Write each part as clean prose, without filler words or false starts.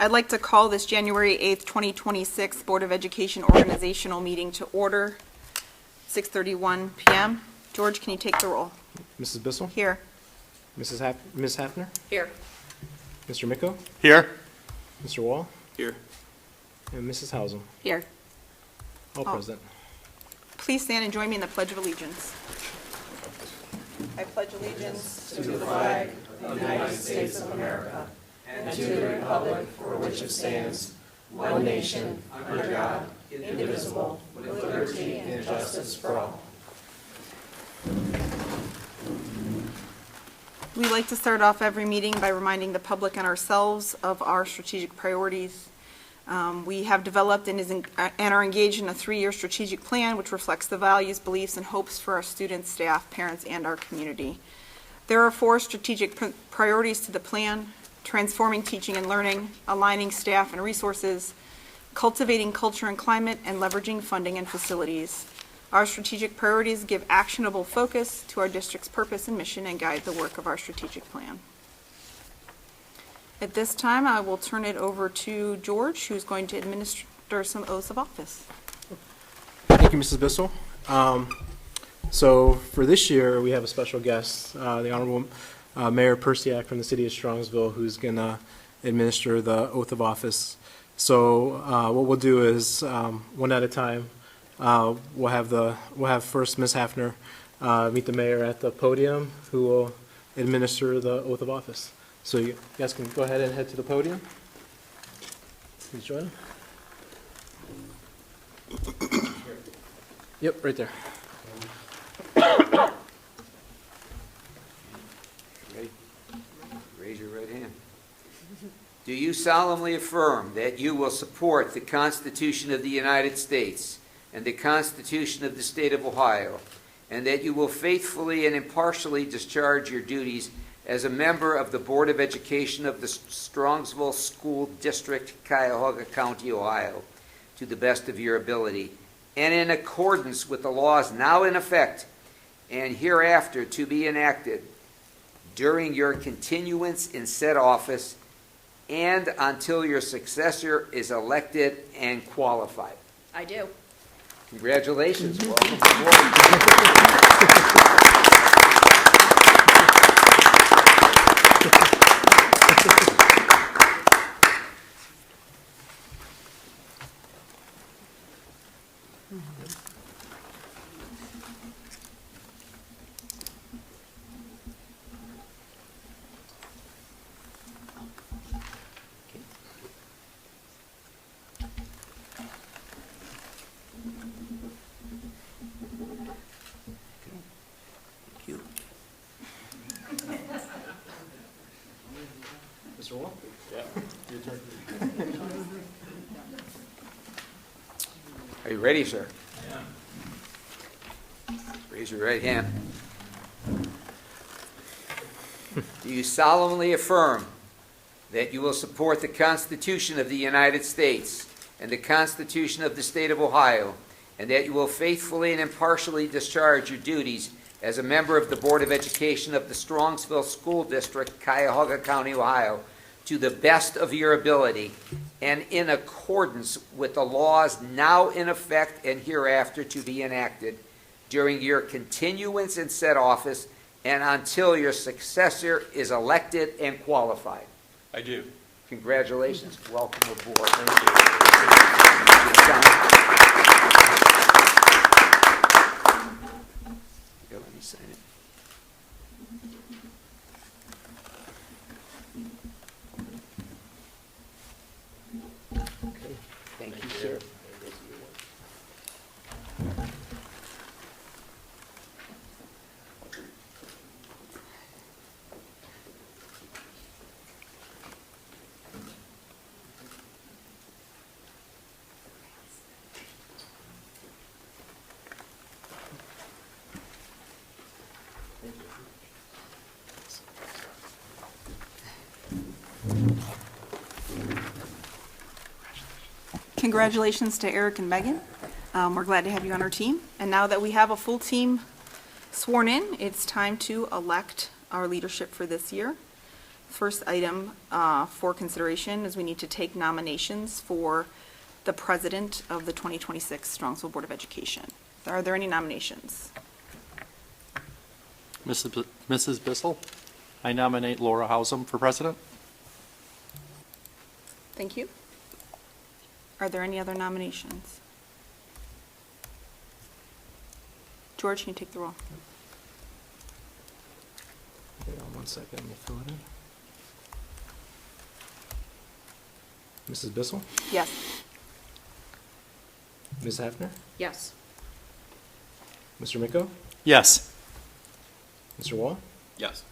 I'd like to call this January 8th, 2026 Board of Education organizational meeting to order, 6:31 p.m. George, can you take the roll? Mrs. Bissell? Here. Ms. Hafner? Here. Mr. Micko? Here. Mr. Wall? Here. And Mrs. Hausum? Here. All Oh. present. Please stand and join me in the Pledge of Allegiance. I pledge allegiance to the flag of the United States of America and to the republic for which it stands, one nation, under God, indivisible, with liberty and justice for all. We like to start off every meeting by reminding the public and ourselves of our strategic priorities. We have developed and are engaged in a 3-year strategic plan which reflects the values, beliefs, and hopes for our students, staff, parents, and our community. There are 4 strategic priorities to the plan: transforming teaching and learning, aligning staff and resources, cultivating culture and climate, and leveraging funding and facilities. Our strategic priorities give actionable focus to our district's purpose and mission and guide the work of our strategic plan. At this time, I will turn it over to George, who's going to administer some oaths of office. Thank you, Mrs. Bissell. So for this year, we have a special guest, the Honorable Mayor Persiak from the City of Strongsville, who's going to administer the oath of office. So what we'll do is, one at a time, we'll have first Ms. Hafner meet the mayor at the podium, who will administer the oath of office. So you guys can go ahead and head to the podium. Please join. Yep, right there. Raise your right hand. Do you solemnly affirm that you will support the Constitution of the United States and the Constitution of the State of Ohio, and that you will faithfully and impartially discharge your duties as a member of the Board of Education of the Strongsville School District, Cuyahoga County, Ohio, to the best of your ability, and in accordance with the laws now in effect and hereafter to be enacted during your continuance in said office and until your successor is elected and qualified? I do. Congratulations. Welcome aboard. Thank you. Mr. Wall? Yeah. Your turn. Are you ready, sir? Yeah. Raise your right hand. Do you solemnly affirm that you will support the Constitution of the United States and the Constitution of the State of Ohio, and that you will faithfully and impartially discharge your duties as a member of the Board of Education of the Strongsville School District, Cuyahoga County, Ohio, to the best of your ability and in accordance with the laws now in effect and hereafter to be enacted during your continuance in said office and until your successor is elected and qualified? I do. Congratulations. Welcome aboard. Thank you. Here, let me sign it. Okay. Thank you, sir. Congratulations to Eric and Megan. We're glad to have you on our team. And now that we have a full team sworn in, it's time to elect our leadership for this year. First item for consideration is we need to take nominations for the president of the 2026 Strongsville Board of Education. Are there any nominations? Mrs. Bissell, I nominate Laura Hausum for president. Thank you. Are there any other nominations? George, can you take the roll? Hang on 1 second, let me fill it in. Mrs. Bissell? Yes. Ms. Hafner? Yes. Mr. Miko? Yes. Mr. Wall? Yes.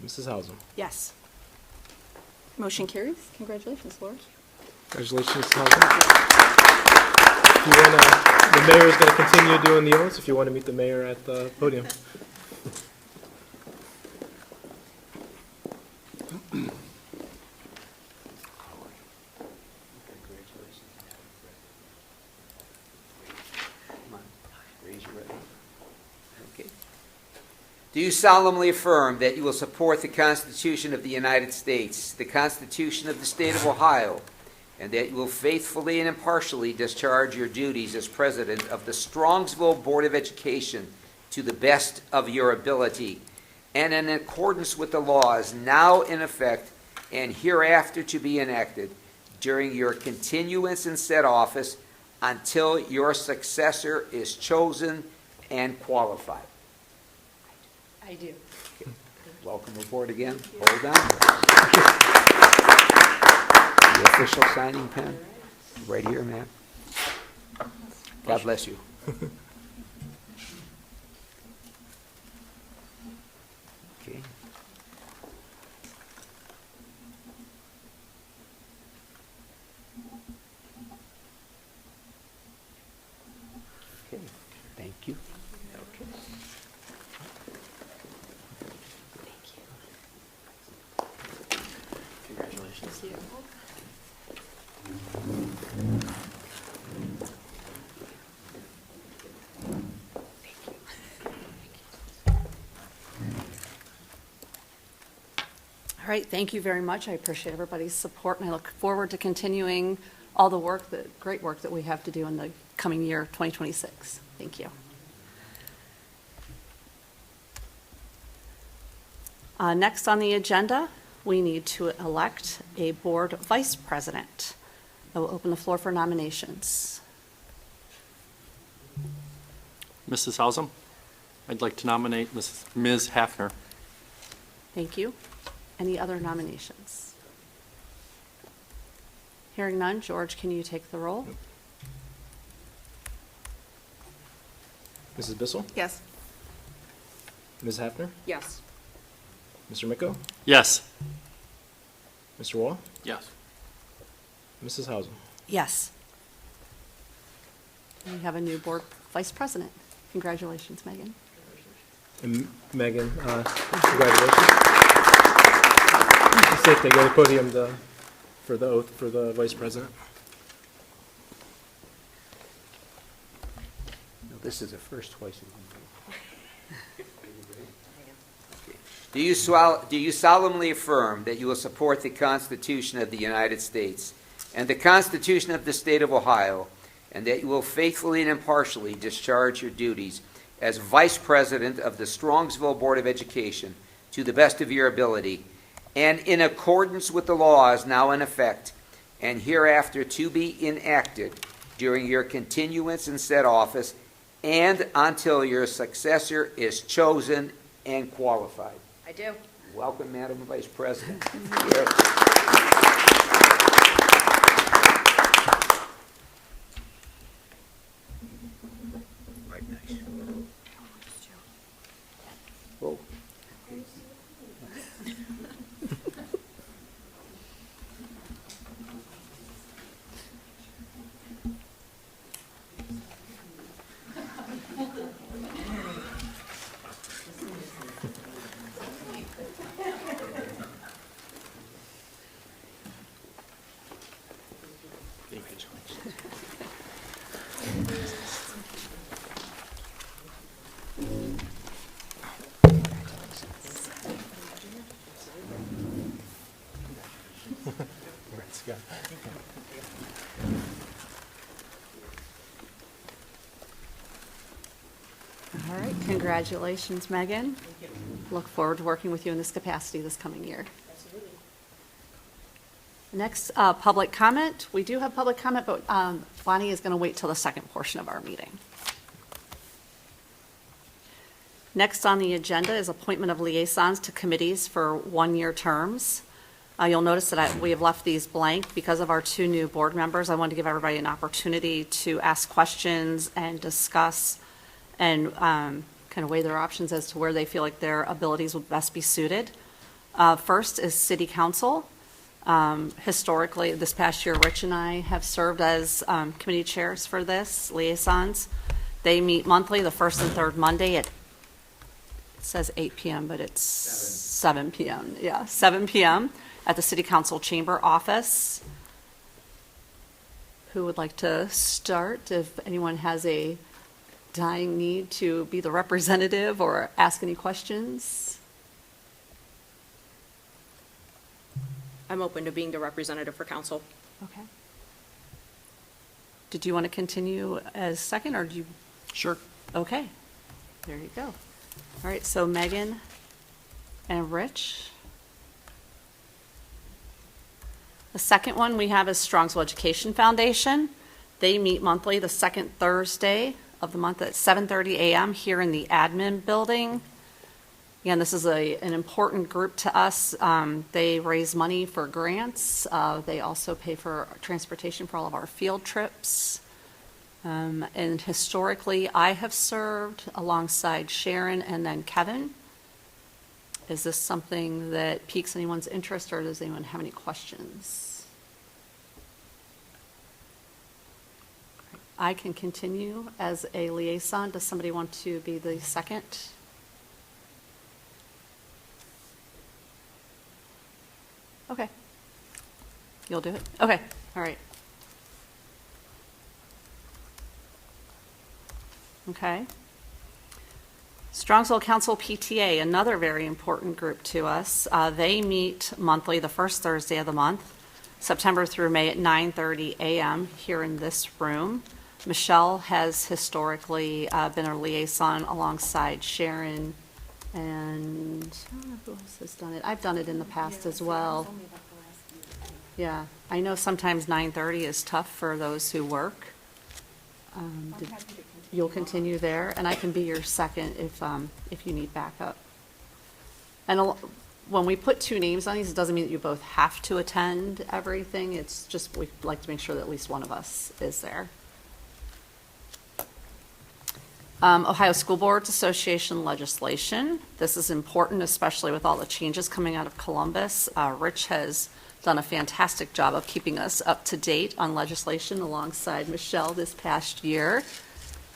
Mrs. Hausum? Yes. Motion carries. Congratulations, Laura. Congratulations, Mrs. Hausum. If you wanna, the mayor is going to continue doing the oaths if you want to meet the mayor at the podium. Do you solemnly affirm that you will support the Constitution of the United States, the Constitution of the State of Ohio, and that you will faithfully and impartially discharge your duties as president of the Strongsville Board of Education to the best of your ability, and in accordance with the laws now in effect and hereafter to be enacted during your continuance in said office until your successor is chosen and qualified? I do. Welcome aboard again. Hold on. The official signing pen, right here, ma'am. God bless you. Okay. Okay, thank you. Okay. Congratulations. All right, thank you very much. I appreciate everybody's support, and I look forward to continuing all the work, the great work that we have to do in the coming year, 2026. Thank you. Next on the agenda, we need to elect a board vice president. I will open the floor for nominations. Mrs. Hausum, I'd like to nominate Ms. Hafner. Thank you. Any other nominations? Hearing none, George, can you take the roll? Mrs. Bissell? Yes. Ms. Hafner? Yes. Mr. Miko? Yes. Mr. Wall? Yes. Mrs. Hausum? Yes. We have a new board vice president. Congratulations, Megan. And Megan, congratulations. Just take the podium for the oath for the vice president. No, this is the first twice. Do you solemnly affirm that you will support the Constitution of the United States and the Constitution of the State of Ohio, and that you will faithfully and impartially discharge your duties as Vice President of the Strongsville Board of Education to the best of your ability, and in accordance with the laws now in effect and hereafter to be enacted during your continuance in said office and until your successor is chosen and qualified? I do. Welcome, Madam Vice President. Right, nice. Whoa. Congratulations, Megan. Look forward to working with you in this capacity this coming year. Next, public comment. We do have public comment, but Bonnie is going to wait till the second portion of our meeting. Next on the agenda is appointment of liaisons to committees for one-year terms. You'll notice that we have left these blank because of our two new board members. I wanted to give everybody an opportunity to ask questions and discuss and kind of weigh their options as to where they feel like their abilities would best be suited. First is City Council. Historically, this past year, Rich and I have served as committee chairs for this, liaisons. They meet monthly, the first and third Monday at, it says 8 p.m., but it's 7 p.m. Yeah, 7 p.m. at the City Council Chamber office. Who would like to start? If anyone has a dying need to be the representative or ask any questions? I'm open to being the representative for council. Okay. Did you want to continue as second, or do you? Sure. Okay, there you go. All right, so Megan and Rich. The second one we have is Strongsville Education Foundation. They meet monthly the second Thursday of the month at 7:30 a.m. here in the admin building. Again, this is an important group to us. They raise money for grants. They also pay for transportation for all of our field trips. And historically, I have served alongside Sharon and then Kevin. Is this something that piques anyone's interest, or does anyone have any questions? I can continue as a liaison. Does somebody want to be the second? Okay. You'll do it? Okay, all right. Okay. Strongsville Council PTA, another very important group to us. They meet monthly, the first Thursday of the month, September through May at 9:30 a.m. here in this room. Michelle has historically been a liaison alongside Sharon, and I don't know who else has done it. I've done it in the past as well. Yeah, I know sometimes 9:30 is tough for those who work. You'll continue there, and I can be your second if you need backup. And when we put two names on these, it doesn't mean that you both have to attend everything. It's just we like to make sure that at least one of us is there. Ohio School Boards Association legislation. This is important, especially with all the changes coming out of Columbus. Rich has done a fantastic job of keeping us up to date on legislation alongside Michelle this past year.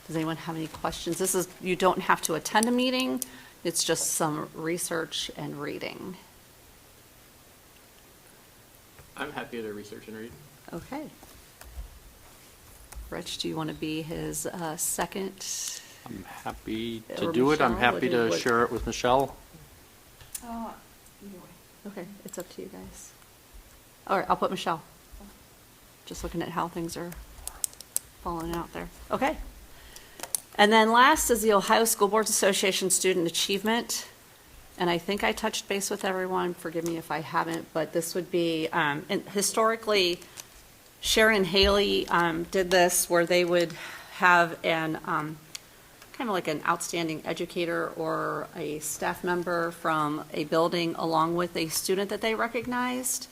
Does anyone have any questions? You don't have to attend a meeting. It's just some research and reading. I'm happy to research and read. Okay. Rich, do you want to be his second? I'm happy Or to do it. I'm Michelle, happy what do to you- share it with Michelle. Okay, it's up to you guys. All right, I'll put Michelle. Just looking at how things are falling out there. Okay. And then last is the Ohio School Boards Association Student Achievement. And I think I touched base with everyone. Forgive me if I haven't, but this would be, and historically, Sharon and Haley did this where they would have an kind of like an outstanding educator or a staff member from a building along with a student that they recognized.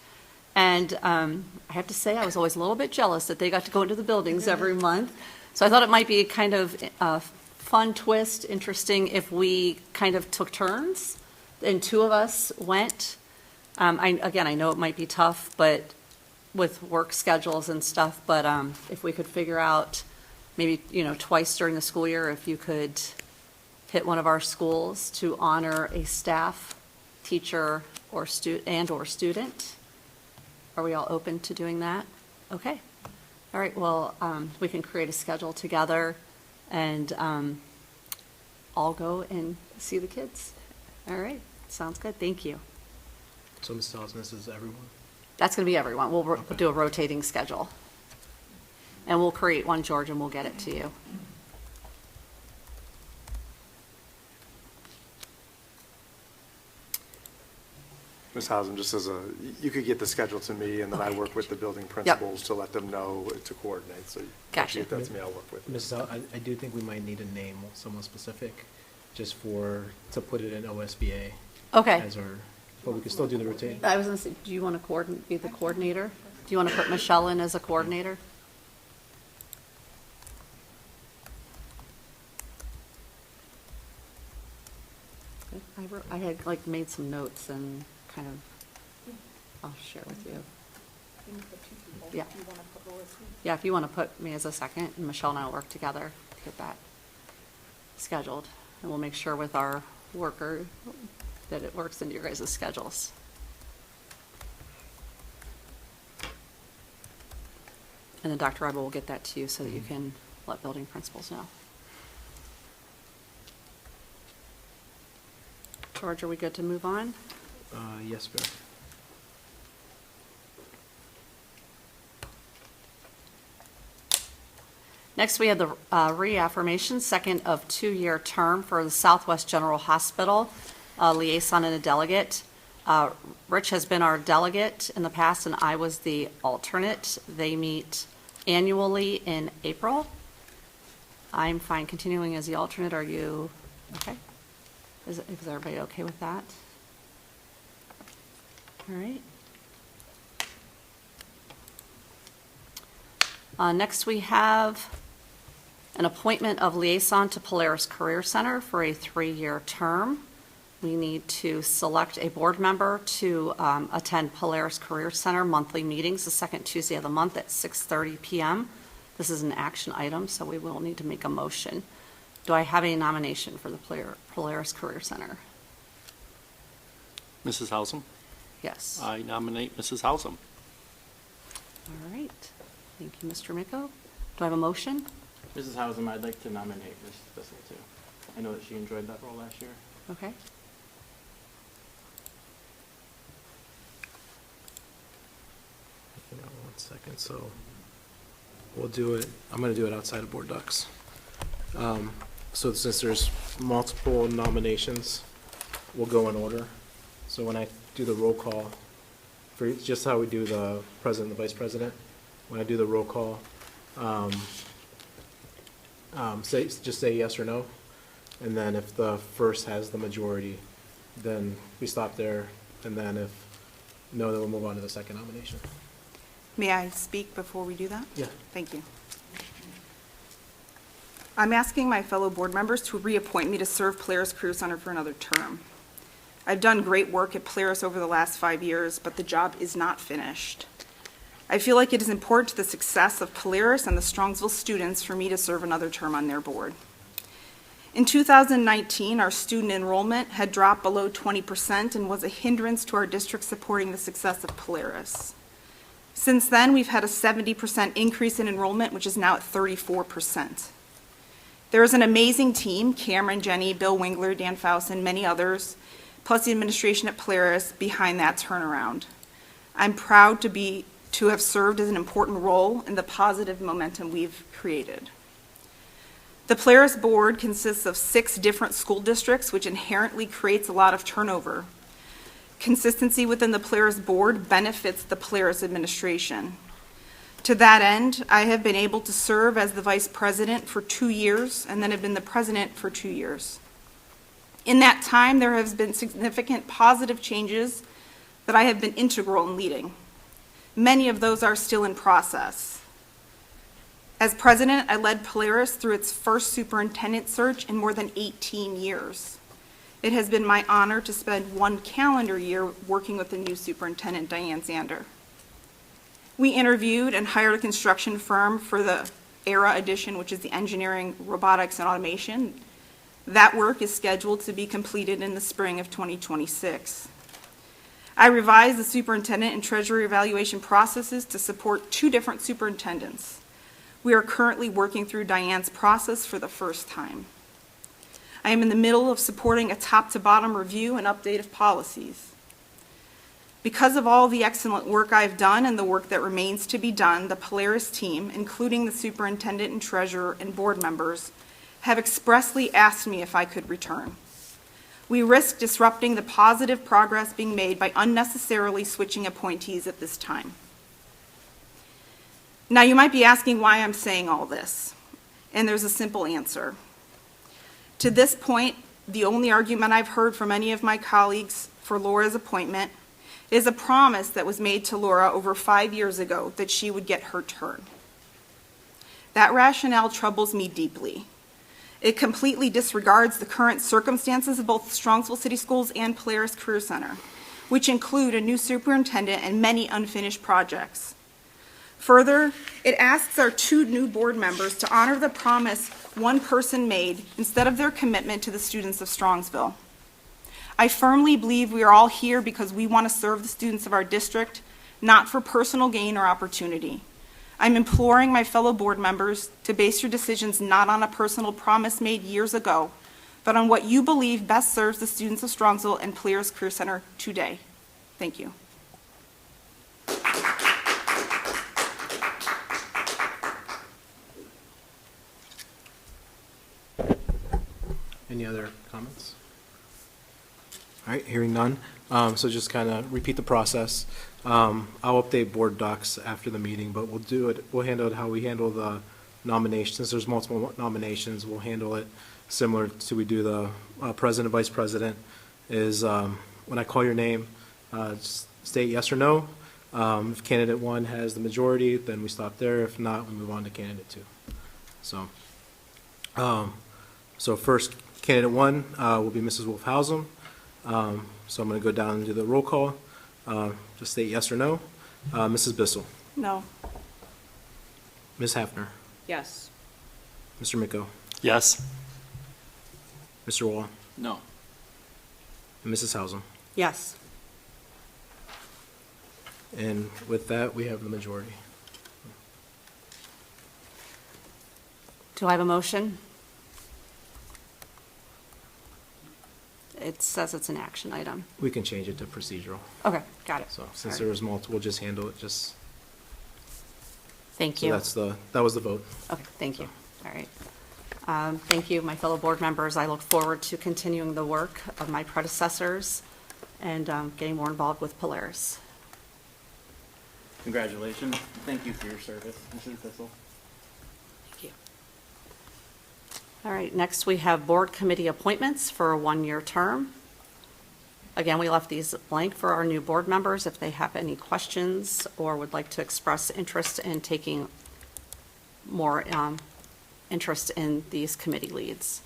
And I have to say, I was always a little bit jealous that they got to go into the buildings every month. So I thought it might be kind of a fun twist, interesting if we kind of took turns and two of us went. I know it might be tough, but with work schedules and stuff, but if we could figure out maybe, twice during the school year, if you could hit one of our schools to honor a staff, teacher, or student. Are we all open to doing that? Okay. All right, well, we can create a schedule together and all go and see the kids. All right, sounds good. Thank you. So Ms. Dawes, this is everyone? That's going to be everyone. We'll Okay. do a rotating schedule. And we'll create one, George, and we'll get it to you. Ms. Hausum, just as you could get the schedule to me, and then I work with the building principals to let them know to coordinate. So Gotcha. if you get that to me, I'll work with it. Mrs. I do think we might need a name, someone specific, just to put it in OSBA Okay. as our, but we can still do the routine. I was gonna say, do you want to be the coordinator? Do you want to put Michelle in as a coordinator? I had like made some notes and kind of, I'll share with you. Yeah. Yeah, if you want to put me as a second, and Michelle and I will work together to get that scheduled. And we'll make sure with our worker that it works into your guys' schedules. And then Dr. Rebel will get that to you so that you can let building principals know. George, are we good to move on? Yes, ma'am. Next, we have the reaffirmation, second of two-year term for the Southwest General Hospital liaison and a delegate. Rich has been our delegate in the past, and I was the alternate. They meet annually in April. I'm fine continuing as the alternate. Are you okay? Is everybody okay with that? All right. Next, we have an appointment of liaison to Polaris Career Center for a 3-year term. We need to select a board member to attend Polaris Career Center monthly meetings the second Tuesday of the month at 6:30 p.m. This is an action item, so we will need to make a motion. Do I have a nomination for the Polaris Career Center? Mrs. Hausum? Yes. I nominate Mrs. Hausum. All right. Thank you, Mr. Micco. Do I have a motion? Mrs. Hausum, I'd like to nominate Ms. Bissell, too. I know that she enjoyed that role last year. Okay. Hang on 1 second, so we'll do it, I'm gonna do it outside of board docs. So since there's multiple nominations, we'll go in order. So when I do the roll call, for just how we do the president and the vice president, when I do the roll call, just say yes or no, and then if the first has the majority, then we stop there, and then if no, then we'll move on to the second nomination. May I speak before we do that? Yeah. Thank you. I'm asking my fellow board members to reappoint me to serve Polaris Career Center for another term. I've done great work at Polaris over the last 5 years, but the job is not finished. I feel like it is important to the success of Polaris and the Strongsville students for me to serve another term on their board. In 2019, our student enrollment had dropped below 20% and was a hindrance to our district supporting the success of Polaris. Since then, we've had a 70% increase in enrollment, which is now at 34%. There is an amazing team, Cameron, Jenny, Bill Wingler, Dan Faust, and many others, plus the administration at Polaris behind that turnaround. I'm proud to have served as an important role in the positive momentum we've created. The Polaris board consists of 6 different school districts, which inherently creates a lot of turnover. Consistency within the Polaris board benefits the Polaris administration. To that end, I have been able to serve as the vice president for 2 years and then have been the president for 2 years. In that time, there has been significant positive changes that I have been integral in leading. Many of those are still in process. As president, I led Polaris through its first superintendent search in more than 18 years. It has been my honor to spend 1 calendar year working with the new superintendent, Diane Zander. We interviewed and hired a construction firm for the ERA edition, which is the engineering, robotics, and automation. That work is scheduled to be completed in the spring of 2026. I revised the superintendent and treasurer evaluation processes to support 2 different superintendents. We are currently working through Diane's process for the first time. I am in the middle of supporting a top-to-bottom review and update of policies. Because of all the excellent work I've done and the work that remains to be done, the Polaris team, including the superintendent and treasurer and board members, have expressly asked me if I could return. We risk disrupting the positive progress being made by unnecessarily switching appointees at this time. Now, you might be asking why I'm saying all this, and there's a simple answer. To this point, the only argument I've heard from any of my colleagues for Laura's appointment is a promise that was made to Laura over 5 years ago that she would get her turn. That rationale troubles me deeply. It completely disregards the current circumstances of both Strongsville City Schools and Polaris Career Center, which include a new superintendent and many unfinished projects. Further, it asks our 2 new board members to honor the promise one person made instead of their commitment to the students of Strongsville. I firmly believe we are all here because we want to serve the students of our district, not for personal gain or opportunity. I'm imploring my fellow board members to base your decisions not on a personal promise made years ago, but on what you believe best serves the students of Strongsville and Polaris Career Center today. Thank you. Any other comments? All right, hearing none. So just kind of repeat the process. I'll update board docs after the meeting, but we'll handle it how we handle the nominations. Since there's multiple nominations, we'll handle it similar to we do the president, vice president, is when I call your name, just state yes or no. If candidate 1 has the majority, then we stop there. If not, we move on to candidate 2. So first, candidate 1 will be Mrs. Wolfhausen. So I'm going to go down and do the roll call. Just state yes or no. Mrs. Bissell. No. Ms. Hafner. Yes. Mr. Micko. Yes. Mr. Wall. No. And Mrs. Hausum. Yes. And with that, we have the majority. Do I have a motion? It says it's an action item. We can change it to procedural. Okay, got it. So since All right. there was multiple, we'll just handle it just, Thank so you. that was the vote. Okay, thank you. All right. Thank you, my fellow board members. I look forward to continuing the work of my predecessors and getting more involved with Polaris. Congratulations. Thank you for your service, Mrs. Bissell. Thank you. All right, next we have board committee appointments for a 1-year term. Again, we left these blank for our new board members if they have any questions or would like to express interest in taking more interest in these committee leads.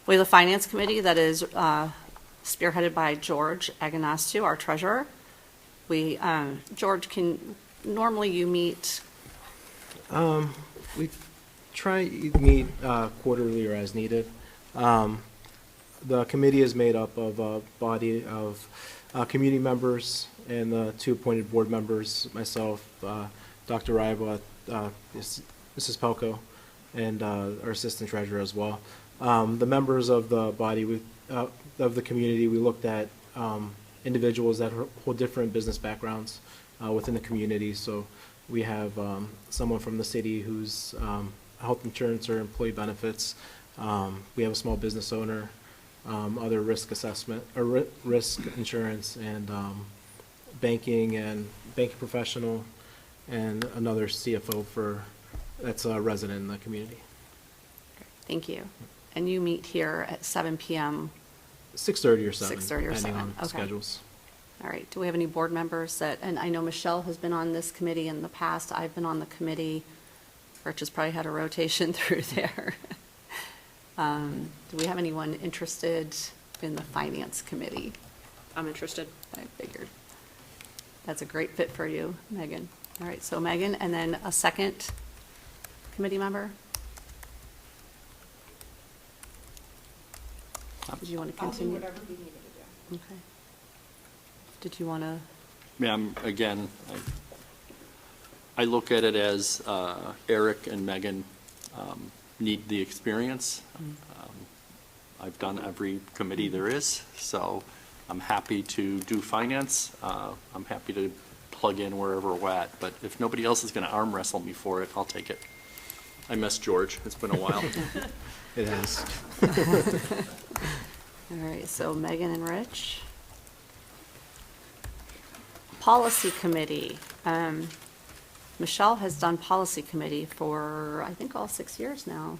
We have the finance committee that is spearheaded by George Aganastiu, our treasurer. George, normally you meet? We try to meet quarterly or as needed. The committee is made up of a body of community members and the 2 appointed board members, myself, Dr. Raiba, Mrs. Pelko, and our assistant treasurer as well. The members of the body, of the community, we looked at individuals that hold different business backgrounds within the community. So we have someone from the city who's health insurance or employee benefits. We have a small business owner, other risk assessment or risk insurance, and banking professional, and another CFO that's a resident in the community. Thank you. And you meet here at 7 p.m. 6:30 or 7, 6:30 or depending 7, on okay. schedules. All right, do we have any board members that, and I know Michelle has been on this committee in the past, I've been on the committee, Rich has probably had a rotation through there. Do we have anyone interested in the finance committee? I'm interested. I figured. That's a great fit for you, Megan. All right, so Megan, and then a second committee member? Did you want to continue? I'll do whatever you need me to do. Okay. Did you want to? Ma'am, again, I look at it as Eric and Megan need the experience. I've done every committee there is, so I'm happy to do finance. I'm happy to plug in wherever we're at, but if nobody else is going to arm wrestle me for it, I'll take it. I miss George. It's been a while. It has. All right, so Megan and Rich. Policy Committee. Michelle has done Policy Committee for, I think, all 6 years now.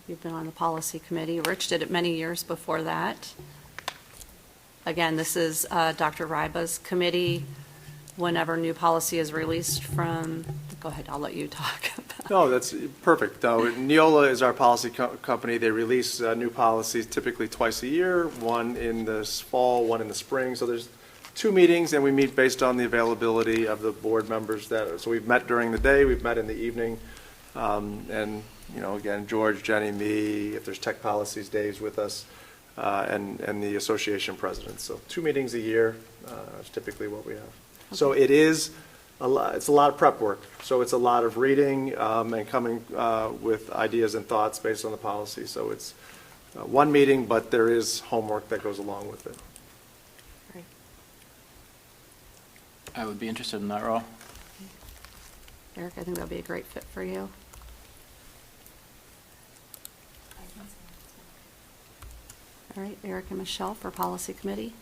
You've been on the Policy Committee. Rich did it many years before that. Again, this is Dr. Ryba's committee. Whenever new policy is released from, go ahead, I'll let you talk. No, that's perfect. Neola is our policy company. They release new policies typically twice a year, one in the fall, one in the spring. So there's 2 meetings, and we meet based on the availability of the board members. So we've met during the day, we've met in the evening. And, again, George, Jenny, me, if there's tech policies, Dave's with us, and the association president. So 2 meetings a year is typically what we have. So it is it's a lot of prep work. So it's a lot of reading and coming with ideas and thoughts based on the policy. So it's 1 meeting, but there is homework that goes along with it. Great. I would be interested in that role. Eric, I think that'd be a great fit for you. All right, Eric and Michelle for Policy Committee.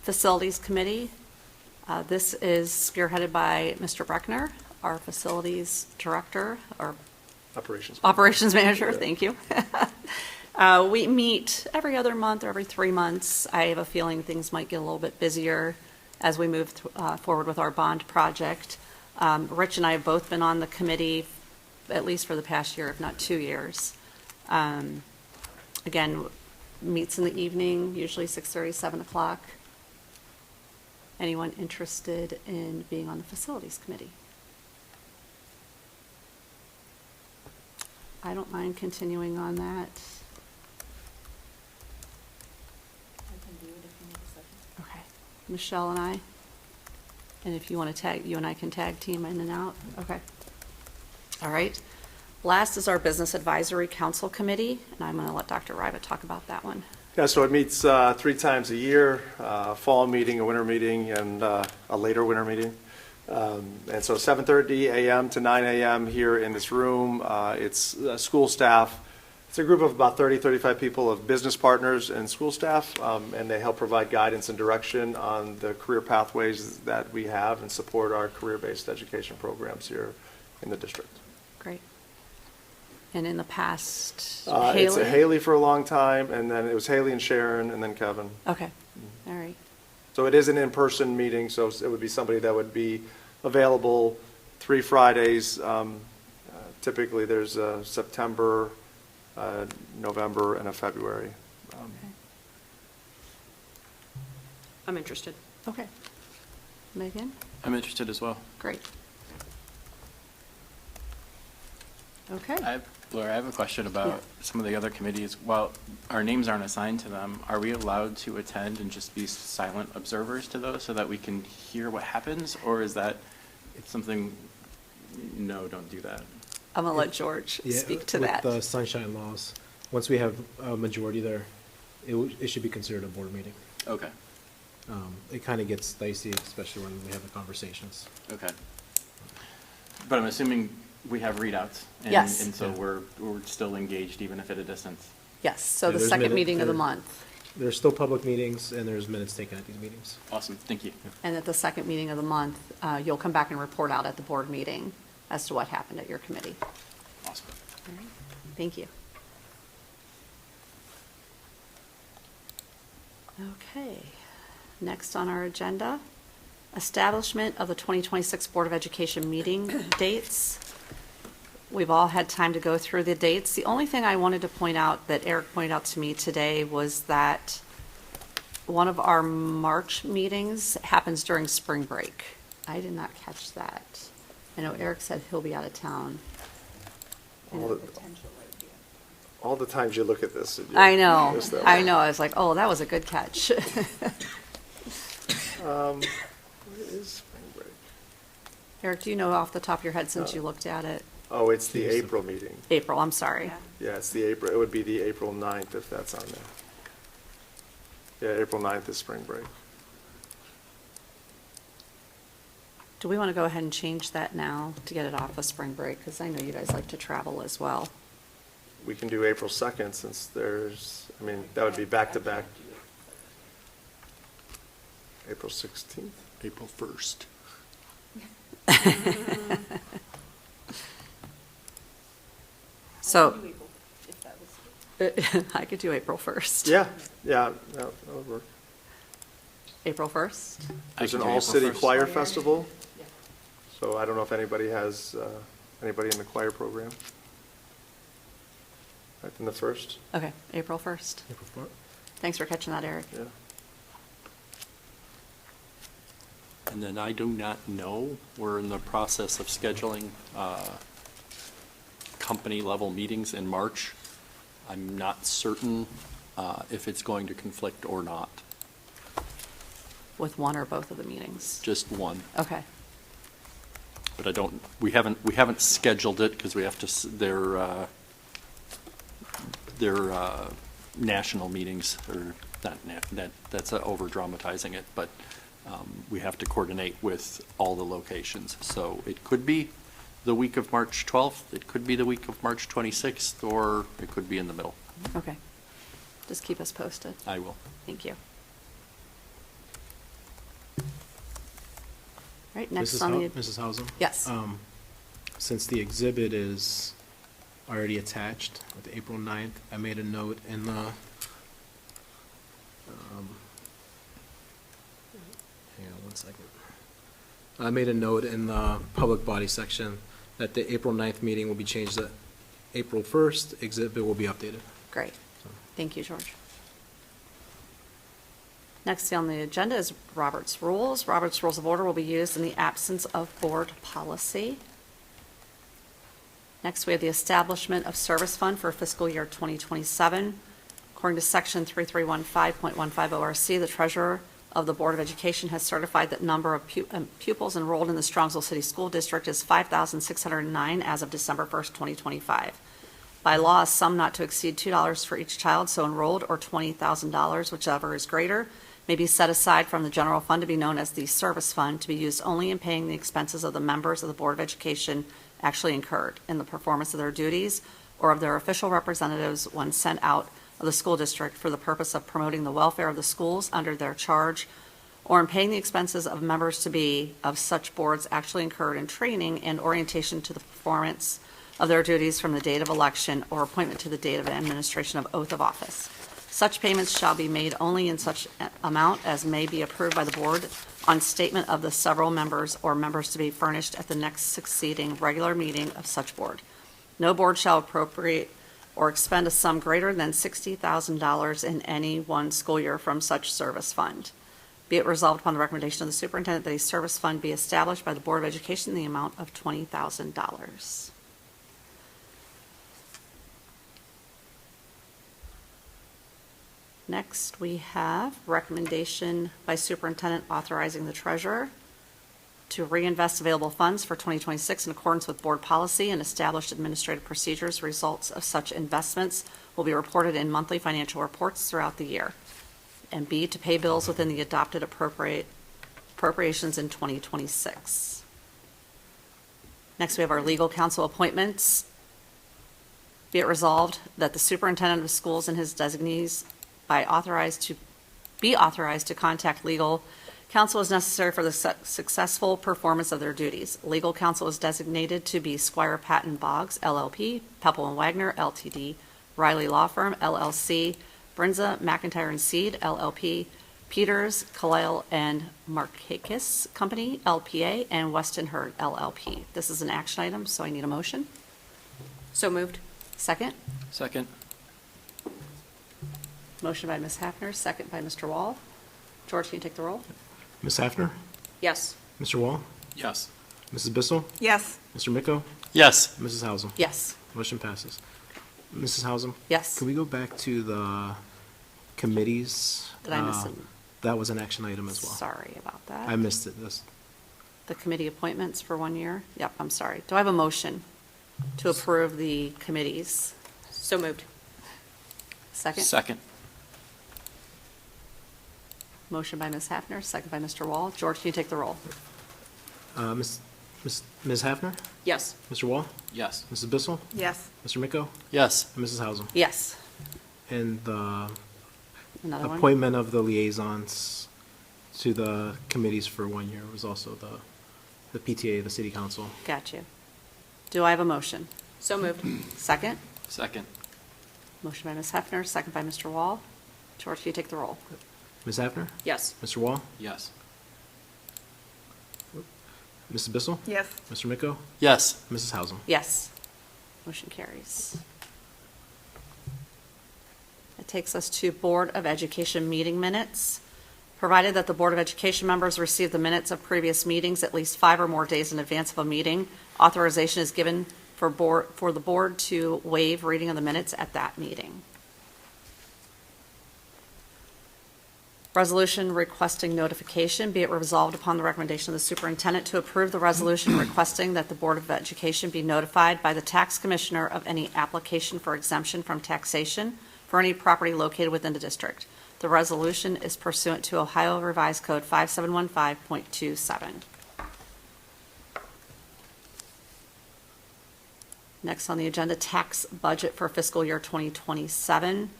Facilities Committee. This is spearheaded by Mr. Breckner, our Facilities Director, or Operations Manager, thank you. We meet every other month or every 3 months. I have a feeling things might get a little bit busier as we move forward with our bond project. Rich and I have both been on the committee at least for the past year, if not 2 years. Again, meets in the evening, usually 6:30, 7 o'clock. Anyone interested in being on the Facilities Committee? I don't mind continuing on that. Okay, Michelle and I. And if you want to tag, you and I can tag team in and out. Okay. All right. Last is our Business Advisory Council Committee, and I'm going to let Dr. Ryba talk about that one. Yeah, so it meets 3 times a year, fall meeting, a winter meeting, and a later winter meeting. And so 7:30 a.m. to 9 a.m. here in this room. It's school staff. It's a group of about 30, 35 people of business partners and school staff, and they help provide guidance and direction on the career pathways that we have and support our career-based education programs here in the district. Great. And in the past, It's Haley? Haley for a long time, and then it was Haley and Sharon, and then Kevin. Okay, all right. So it is an in-person meeting, so it would be somebody that would be available 3 Fridays. Typically, there's a September, November, and a February. Okay. I'm interested. Okay. Megan? I'm interested as well. Great. Okay. Laura, I have a question about some of the other committees. While our names aren't assigned to them, are we allowed to attend and just be silent observers to those so that we can hear what happens? Or is that something, no, don't do that? I'm going to let George speak to that. With the sunshine laws, once we have a majority there, it should be considered a board meeting. Okay. It kind of gets dicey, especially when we have the conversations. Okay. But I'm assuming we have readouts. And, Yes. And so we're still engaged even if at a distance. Yes, so Yeah, the there's second minute- meeting of the there- month. There's still public meetings, and there's minutes taken at these meetings. Awesome. Thank you. And at the second meeting of the month, you'll come back and report out at the board meeting as to what happened at your committee. Awesome. All right. Thank you. Okay. Next on our agenda, establishment of the 2026 Board of Education meeting dates. We've all had time to go through the dates. The only thing I wanted to point out that Eric pointed out to me today was that one of our March meetings happens during spring break. I did not catch that. I know Eric said he'll be out of town. All the times you look at this. I know, miss that I one. know. I was like, oh, that was a good catch. What is spring break? Eric, do you know off the top of your head since you looked at it? Oh, it's the April meeting. April, I'm sorry. Yeah, it's the April, it would be the April 9th if that's on there. Yeah, April 9th is spring break. Do we want to go ahead and change that now to get it off of spring break? Because I know you guys like to travel as well. we can do April 2nd since there's, I mean, that would be back-to-back. April 16th? April 1st. So, I could do April 1st. Yeah, that would work. April 1st? There's can an do April all-city 1st. choir festival, so I don't know if anybody has, anybody in the choir program. Right, in the 1st, Okay, April 1st. April 4th. Thanks for catching that, Eric. yeah. And then I do not know, we're in the process of scheduling company-level meetings in March. I'm not certain if it's going to conflict or not, With one or both of the meetings? just one. Okay, But I don't, we haven't scheduled it because we have to, they're national meetings, or that's over-dramatizing it, but we have to coordinate with all the locations. So it could be the week of March 12th, it could be the week of March 26th, or it could be in the middle. okay. Just keep us posted. I will. Thank you. All right, next Mrs. on Hou- the. Mrs. Hausum? Yes. Since the exhibit is already attached with April 9th, I made a note in the, hang on one second. I made a note in the public body section that the April 9th meeting will be changed to April 1st, exhibit will be updated. Great. Thank you, George. Next on the agenda is Robert's Rules. Robert's Rules of Order will be used in the absence of board policy. Next, we have the establishment of service fund for fiscal year 2027. According to section 3315.15 ORC, the treasurer of the Board of Education has certified that number of pupils enrolled in the Strongsville City School District is 5,609 as of December 1st, 2025. By law, a sum not to exceed $2 for each child so enrolled, or $20,000, whichever is greater, may be set aside from the general fund to be known as the service fund, to be used only in paying the expenses of the members of the Board of Education actually incurred in the performance of their duties or of their official representatives when sent out of the school district for the purpose of promoting the welfare of the schools under their charge, or in paying the expenses of members to be of such boards actually incurred in training and orientation to the performance of their duties from the date of election or appointment to the date of administration of oath of office. Such payments shall be made only in such amount as may be approved by the board on statement of the several members or members to be furnished at the next succeeding regular meeting of such board. No board shall appropriate or expend a sum greater than $60,000 in any one school year from such service fund. Be it resolved upon the recommendation of the superintendent that a service fund be established by the Board of Education in the amount of $20,000. Next, we have recommendation by superintendent authorizing the treasurer to reinvest available funds for 2026 in accordance with board policy and established administrative procedures. Results of such investments will be reported in monthly financial reports throughout the year. And B, to pay bills within the adopted appropriations in 2026. Next, we have our legal counsel appointments. Be it resolved that the superintendent of schools and his designees be authorized to contact legal counsel as necessary for the successful performance of their duties. Legal counsel is designated to be Squire Patton Boggs, LLP, Pepple and Wagner, LTD, Riley Law Firm, LLC, Brinza, McIntyre and Seed, LLP, Peters, Kalil and Markakis Company, LPA, and Weston Hurd, LLP. This is an action item, so I need a motion. So moved. Second? Second. Motion by Ms. Hafner, second by Mr. Wall. George, can you take the roll? Ms. Hafner? Yes. Mr. Wall? Yes. Mrs. Bissell? Yes. Mr. Micko? Yes. Mrs. Hausum? Yes. Motion passes. Mrs. Hausum? Yes. Can we go back to the committees? Did I miss it? That was an action item as well. Sorry about that. I missed it. The committee appointments for 1 year? Yep, I'm sorry. Do I have a motion to approve the committees? So moved. Second? Second. Motion by Ms. Hafner, second by Mr. Wall. George, can you take the roll? Ms. Ms. Hafner? Yes. Mr. Wall? Yes. Mrs. Bissell? Yes. Mr. Miko? Yes. And Mrs. Hausum? Yes. And the Another one? appointment of the liaisons to the committees for 1 year was also the PTA, the city council. Got you. Do I have a motion? So moved. Second? Second. Motion by Ms. Hefner, second by Mr. Wall. George, can you take the roll? Ms. Hafner? Yes. Mr. Wall? Yes. Mrs. Bissell? Yes. Mr. Miko? Yes. Mrs. Hausum? Yes. Motion carries. That takes us to Board of Education meeting minutes. Provided that the Board of Education members receive the minutes of previous meetings at least 5 or more days in advance of a meeting, authorization is given for the board to waive reading of the minutes at that meeting. Resolution requesting notification, be it resolved upon the recommendation of the superintendent to approve the resolution requesting that the Board of Education be notified by the tax commissioner of any application for exemption from taxation for any property located within the district. The resolution is pursuant to Ohio Revised Code 5715.27. Next on the agenda, tax budget for fiscal year 2027.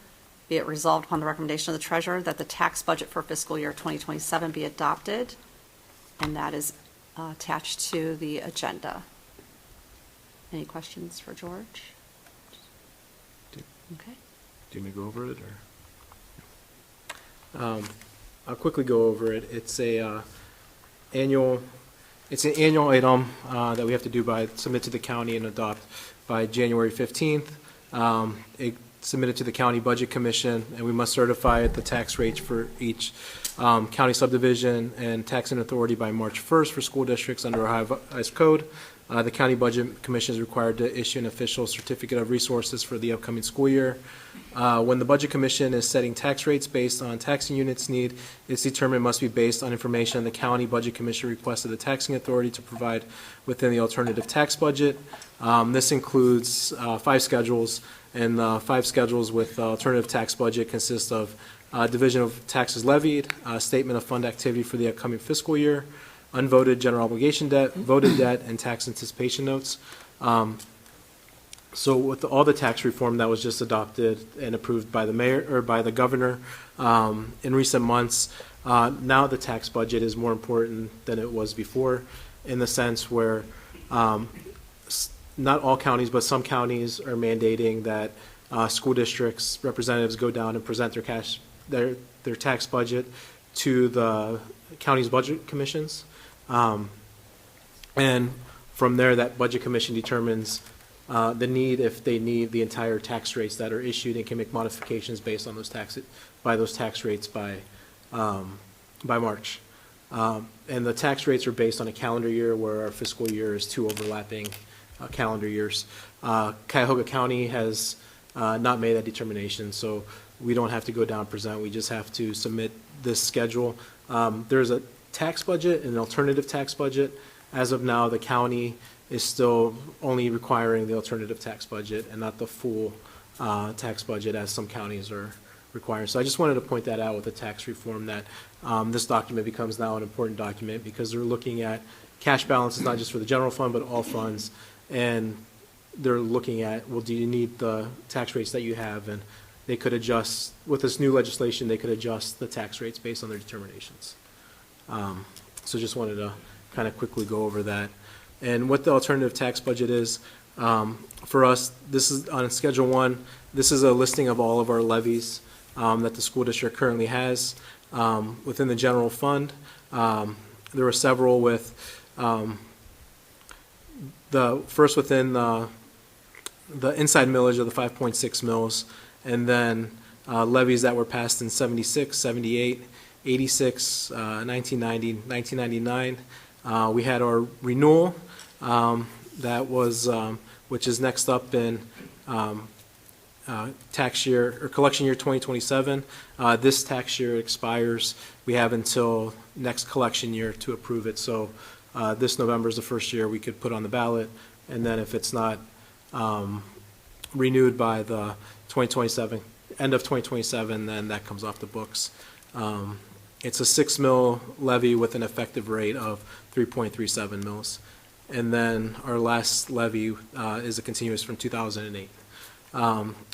Be it resolved upon the recommendation of the treasurer that the tax budget for fiscal year 2027 be adopted, and that is attached to the agenda. Any questions for George? Okay. Do you want me to go over it, or? I'll quickly go over it. It's an annual item that we have to do submit to the county and adopt by January 15th. It's submitted to the County Budget Commission, and we must certify the tax rates for each county subdivision and taxing authority by March 1st for school districts under Ohio Revised Code. The County Budget Commission is required to issue an official certificate of resources for the upcoming school year. When the Budget Commission is setting tax rates based on taxing units need, it's determined must be based on information the County Budget Commission requested the taxing authority to provide within the alternative tax budget. This includes 5 schedules, and 5 schedules with alternative tax budget consist of division of taxes levied, statement of fund activity for the upcoming fiscal year, unvoted general obligation debt, voted debt, and tax anticipation notes. So with all the tax reform that was just adopted and approved by the mayor or by the governor in recent months, now the tax budget is more important than it was before, in the sense where not all counties, but some counties are mandating that school districts representatives go down and present their tax budget to the county's budget commissions. And from there, that budget commission determines the need, if they need the entire tax rates that are issued, and can make modifications based on those tax rates by March. And the tax rates are based on a calendar year, where our fiscal year is 2 overlapping calendar years. Cuyahoga County has not made that determination, so we don't have to go down and present. We just have to submit this schedule. There's a tax budget and an alternative tax budget. As of now, the county is still only requiring the alternative tax budget and not the full tax budget, as some counties are requiring. So I just wanted to point that out with the tax reform, that this document becomes now an important document, because they're looking at cash balances, not just for the general fund, but all funds. And they're looking at, well, do you need the tax rates that you have? And they could adjust, with this new legislation, they could adjust the tax rates based on their determinations. So just wanted to kind of quickly go over that. And what the alternative tax budget is, for us, this is on Schedule 1. This is a listing of all of our levies that the school district currently has within the general fund. There were several with the first within the inside millage of the 5.6 mils, and then levies that were passed in 76, 78, 86, 1990, 1999. We had our renewal that was, which is next up in tax year or collection year 2027. This tax year expires. We have until next collection year to approve it. So this November is the first year we could put on the ballot, and then if it's not renewed by the 2027, end of 2027, then that comes off the books. It's a 6 mil levy with an effective rate of 3.37 mils. And then our last levy is a continuous from 2008.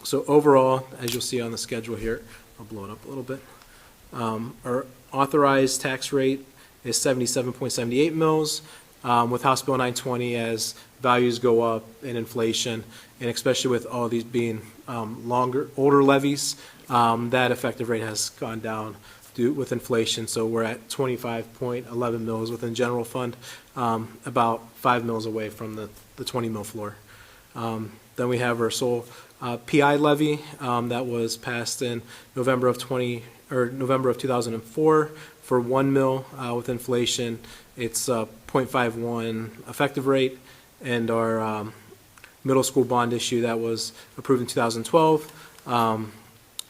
So overall, as you'll see on the schedule here, I'll blow it up a little bit. Our authorized tax rate is 77.78 mils, with House Bill 920 as values go up and inflation, and especially with all these being older levies, that effective rate has gone down with inflation. So we're at 25.11 mils within general fund, about 5 mils away from the 20 mil floor. Then we have our sole PI levy that was passed in November of 2004 for 1 mil with inflation. It's 0.51 effective rate, and our middle school bond issue that was approved in 2012.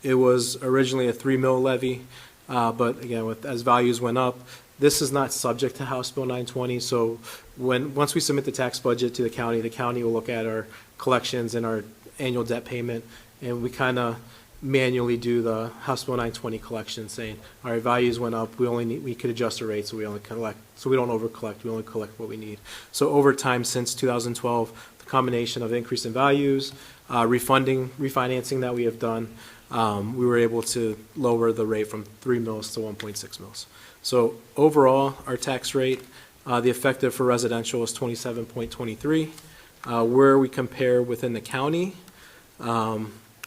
It was originally a 3 mil levy, but again, as values went up, this is not subject to House Bill 920. So once we submit the tax budget to the county will look at our collections and our annual debt payment, and we kind of manually do the House Bill 920 collection, saying, all right, values went up, we could adjust the rate, so we only collect, so we don't over collect, we only collect what we need. So over time, since 2012, the combination of increase in values, refinancing that we have done, we were able to lower the rate from 3 mils to 1.6 mils. So overall, our tax rate, the effective for residential is 27.23. Where we compare within the county,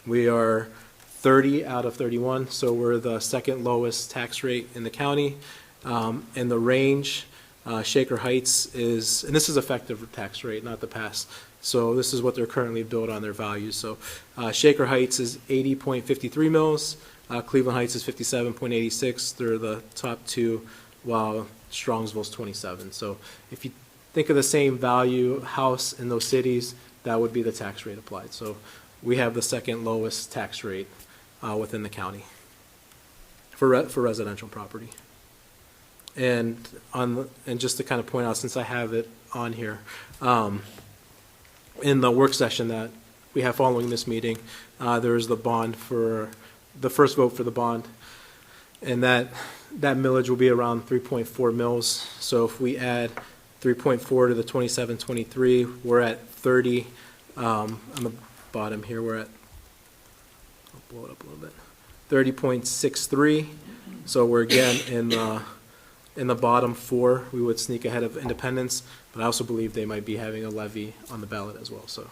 we are 30 out of 31, so we're the second lowest tax rate in the county. And the range, Shaker Heights is, and this is effective tax rate, not the past. So this is what they're currently billed on their values. So Shaker Heights is 80.53 mils. Cleveland Heights is 57.86. They're the top two, while Strongsville's 27. So if you think of the same value house in those cities, that would be the tax rate applied. So we have the second lowest tax rate within the county for residential property. And just to kind of point out, since I have it on here, in the work session that we have following this meeting, there's the bond for the first vote for the bond, and that millage will be around 3.4 mils. So if we add 3.4 to the 2723, we're at 30. On the bottom here, we're at, I'll blow it up a little bit, 30.63. So we're again in the bottom four. We would sneak ahead of Independence, but I also believe they might be having a levy on the ballot as well. So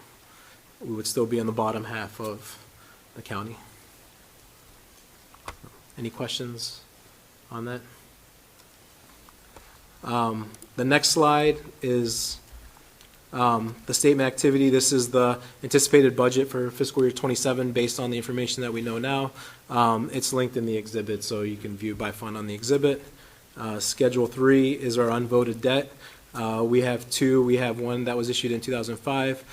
we would still be in the bottom half of the county. Any questions on that? The next slide is the statement activity. This is the anticipated budget for fiscal year 27 based on the information that we know now. It's linked in the exhibit, so you can view by fund on the exhibit. Schedule 3 is our unvoted debt. We have two. We have one that was issued in 2005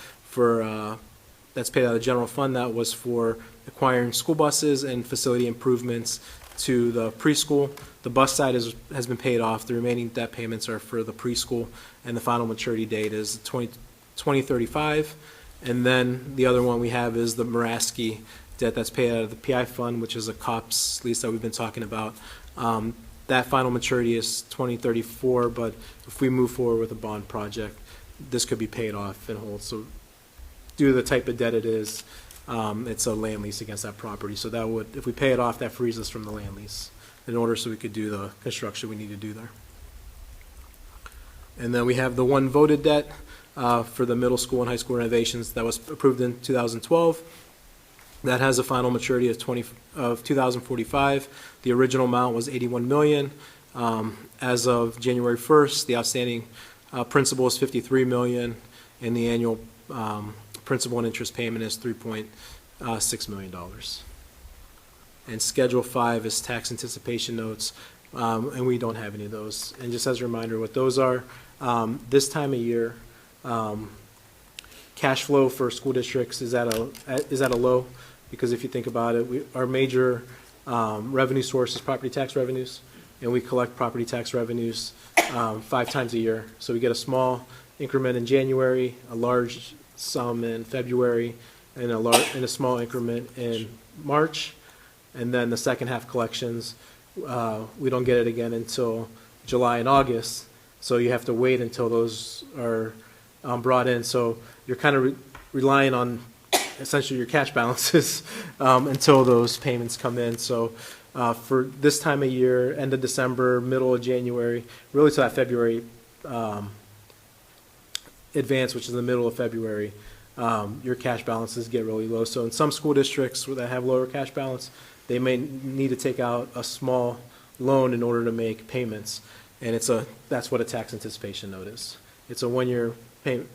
that's paid out of general fund. That was for acquiring school buses and facility improvements to the preschool. The bus side has been paid off. The remaining debt payments are for the preschool, and the final maturity date is 2035. And then the other one we have is the Muraski debt that's paid out of the PI fund, which is a COPS lease that we've been talking about. That final maturity is 2034, but if we move forward with a bond project, this could be paid off in whole. So due to the type of debt it is, it's a land lease against that property. So that would, if we pay it off, that frees us from the land lease in order so we could do the construction we need to do there. And then we have the one voted debt for the middle school and high school renovations that was approved in 2012. That has a final maturity of 2045. The original amount was 81 million. As of January 1st, the outstanding principal is 53 million, and the annual principal and interest payment is $3.6 million. And Schedule 5 is tax anticipation notes, and we don't have any of those. And just as a reminder, what those are, this time of year, cash flow for school districts is at a low, because if you think about it, our major revenue source is property tax revenues, and we collect property tax revenues 5 times a year. So we get a small increment in January, a large sum in February, and a small increment in March, and then the second half collections, we don't get it again until July and August. So you have to wait until those are brought in. So you're kind of relying on essentially your cash balances until those payments come in. So for this time of year, end of December, middle of January, really to that February advance, which is the middle of February, your cash balances get really low. So in some school districts that have lower cash balance, they may need to take out a small loan in order to make payments. And that's what a tax anticipation note is. It's a one-year payment.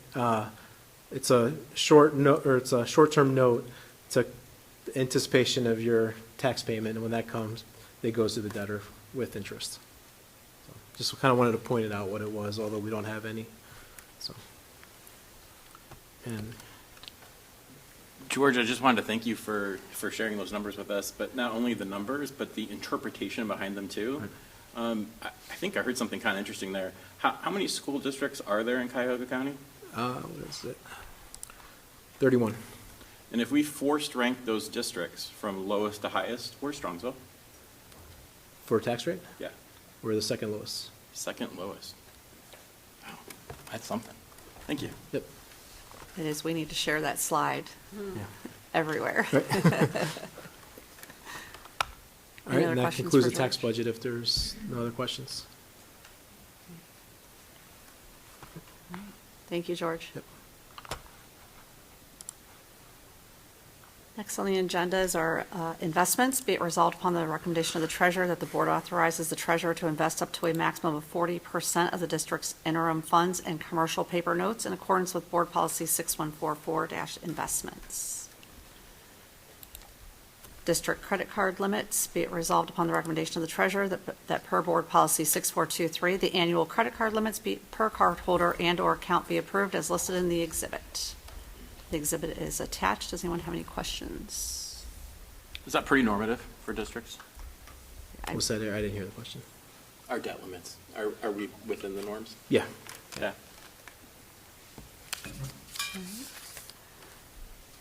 It's a short-term note to anticipation of your tax payment, and when that comes, it goes to the debtor with interest. So just kind of wanted to point it out what it was, although we don't have any. So, and George, I just wanted to thank you for sharing those numbers with us, but not only the numbers, but the interpretation behind them too. Right. I think I heard something kind of interesting there. How many school districts are there in Cuyahoga County? what is it? 31 And if we forced rank those districts from lowest to highest, where's Strongsville? for tax rate. Yeah, We're the second lowest. second lowest. Wow, that's something. Thank you. Yep. It is, we need to share that slide everywhere. Right. All Any right, other and that questions concludes for the tax George? budget if there's no other questions. Thank you, George. Yep. Next on the agenda is our investments. Be it resolved upon the recommendation of the treasurer that the board authorizes the treasurer to invest up to a maximum of 40% of the district's interim funds in commercial paper notes in accordance with board policy 6144-investments. District credit card limits. Be it resolved upon the recommendation of the treasurer that per board policy 6423, the annual credit card limits per card holder and/or account be approved as listed in the exhibit. The exhibit is attached. Does anyone have any questions? Is that pretty normative for districts? What's that? I didn't hear the question. Our debt limits, are we within the norms? Yeah. Yeah.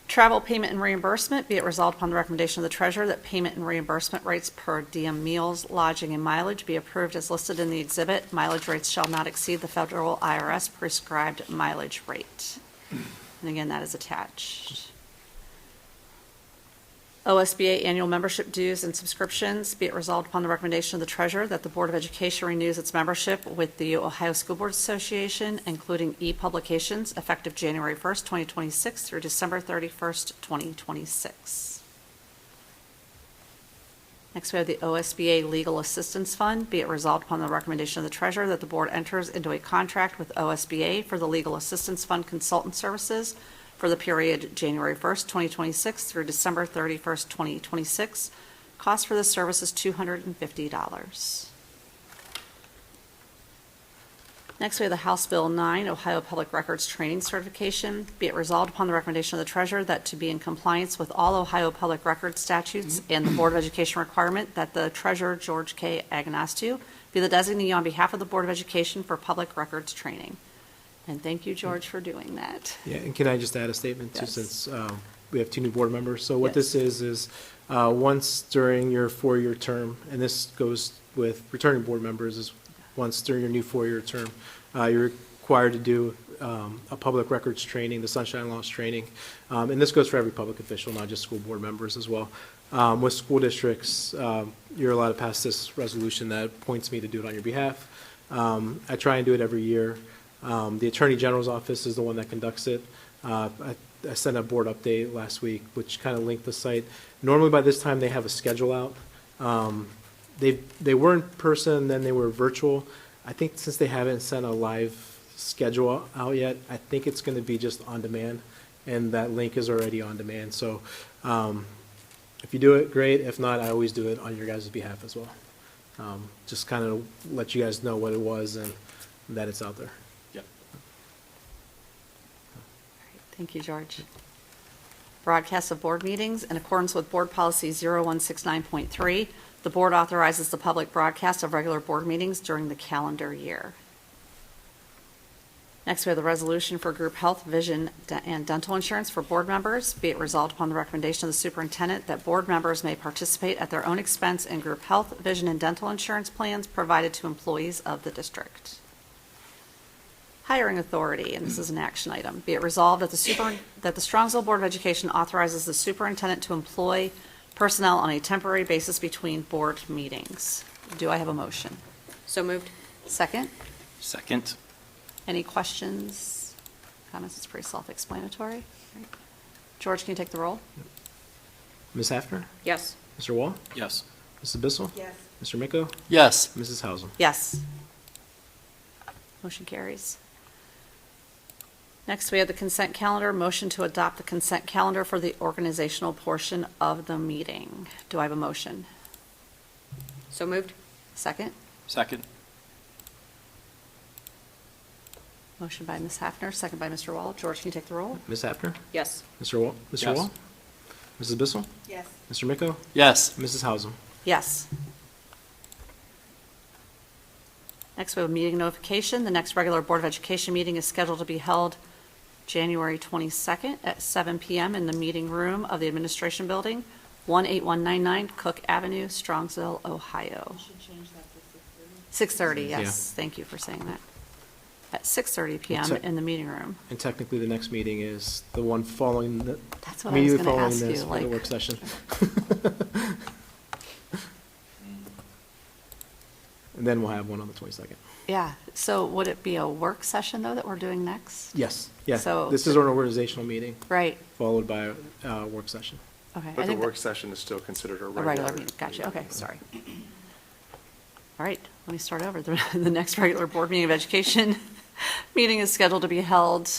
Travel payment and reimbursement, be it resolved upon the recommendation of the treasurer that payment and reimbursement rates per diem meals, lodging, and mileage be approved as listed in the exhibit. Mileage rates shall not exceed the federal IRS prescribed mileage rate. And again, that is attached. OSBA annual membership dues and subscriptions, be it resolved upon the recommendation of the treasurer that the Board of Education renews its membership with the Ohio School Board Association, including e-publications, effective January 1st, 2026 through December 31st, 2026. Next, we have the OSBA Legal Assistance Fund. Be it resolved upon the recommendation of the treasurer that the board enters into a contract with OSBA for the Legal Assistance Fund consultant services for the period January 1st, 2026 through December 31st, 2026. Cost for this service is $250. Next, we have the House Bill 9, Ohio Public Records Training Certification. Be it resolved upon the recommendation of the treasurer that to be in compliance with all Ohio Public Records statutes and the Board of Education requirement that the treasurer, George K. Aganastu, be the designee on behalf of the Board of Education for public records training. And thank you, George, for doing that. Yeah, and can I just add a statement too, Yes. since we have two new board members? So what Yes. this is once during your four-year term, and this goes with returning board members, is once during your new four-year term, you're required to do a public records training, the Sunshine Laws training. And this goes for every public official, not just school board members as well. With school districts, you're allowed to pass this resolution that appoints me to do it on your behalf. I try and do it every year. The Attorney General's office is the one that conducts it. I sent a board update last week, which kind of linked the site. Normally by this time, they have a schedule out. They were in person, then they were virtual. I think since they haven't sent a live schedule out yet, I think it's going to be just on demand, and that link is already on demand. So if you do it, great. If not, I always do it on your guys' behalf as well. Just kind of let you guys know what it was and that it's out there. Yep. Thank you, George. Broadcast of board meetings. In accordance with Board Policy 0169.3, the board authorizes the public broadcast of regular board meetings during the calendar year. Next, we have the resolution for group health, vision, and dental insurance for board members. Be it resolved upon the recommendation of the superintendent that board members may participate at their own expense in group health, vision, and dental insurance plans provided to employees of the district. Hiring authority, and this is an action item. Be it resolved that the Strongsville Board of Education authorizes the superintendent to employ personnel on a temporary basis between board meetings. Do I have a motion? So moved. Second? Second. Any questions, comments? It's pretty self-explanatory. Right. George, can you take the roll? Ms. Hafner? Yes. Mr. Wall? Yes. Mrs. Bissell? Yes. Mr. Miko? Yes. Mrs. Hausum? Yes. Motion carries. Next, we have the consent calendar. Motion to adopt the consent calendar for the organizational portion of the meeting. Do I have a motion? So moved. Second? Second. Motion by Ms. Hafner, second by Mr. Wall. George, can you take the roll? Ms. Hafner? Yes. Mr. Wall? Mr. Yes. Wall? Mrs. Bissell? Yes. Mr. Miko? Yes. Mrs. Hausum? Yes. Next, we have meeting notification. The next regular Board of Education meeting is scheduled to be held January 22nd at 7 p.m. in the meeting room of the Administration Building, 18199 Cook Avenue, Strongsville, Ohio. 6:30, yes. Thank you for saying that. At 6:30 p.m. Except- in the meeting room. And technically, the next meeting is the one following the, That's what I was immediately going to following ask this you, for the like, work session. And then we'll have one on the 22nd. yeah. So would it be a work session, though, that we're doing next? Yes, yeah. So- This is an organizational meeting, Right, followed by a work session. okay. I But the think that- work session is still considered a A regular. regular meeting, gotcha, okay, sorry. All right, let me start over. The next regular Board meeting of Education meeting is scheduled to be held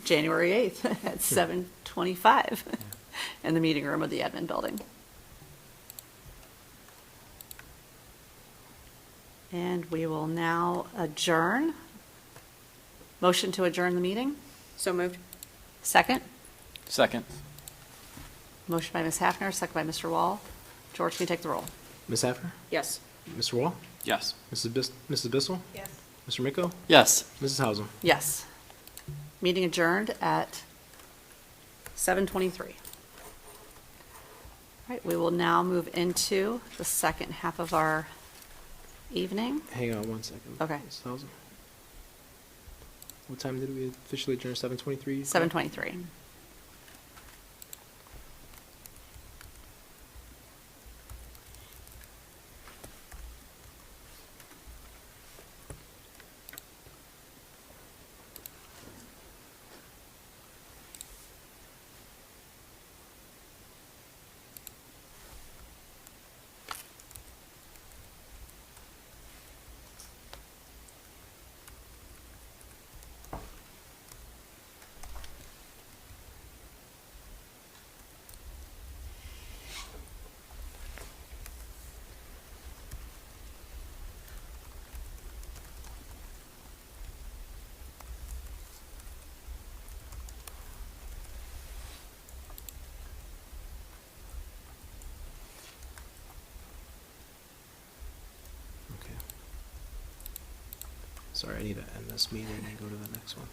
January 8th at 7:25 in the meeting room of the admin building. And we will now adjourn. Motion to adjourn the meeting? So moved. Second? Second. Motion by Ms. Hafner, second by Mr. Wall. George, can you take the roll? Ms. Hafner? Yes. Mr. Wall? Yes. Mrs. Bissell? Yes. Mr. Miko? Yes. Mrs. Hausum? Yes. Meeting adjourned at 7:23. All right, we will now move into the second half of our evening. Hang on one second. Okay. Mrs. Hausum? What time did we officially adjourn? 7:23? 7:23. Okay. Sorry, I need to end this meeting and go to the next one.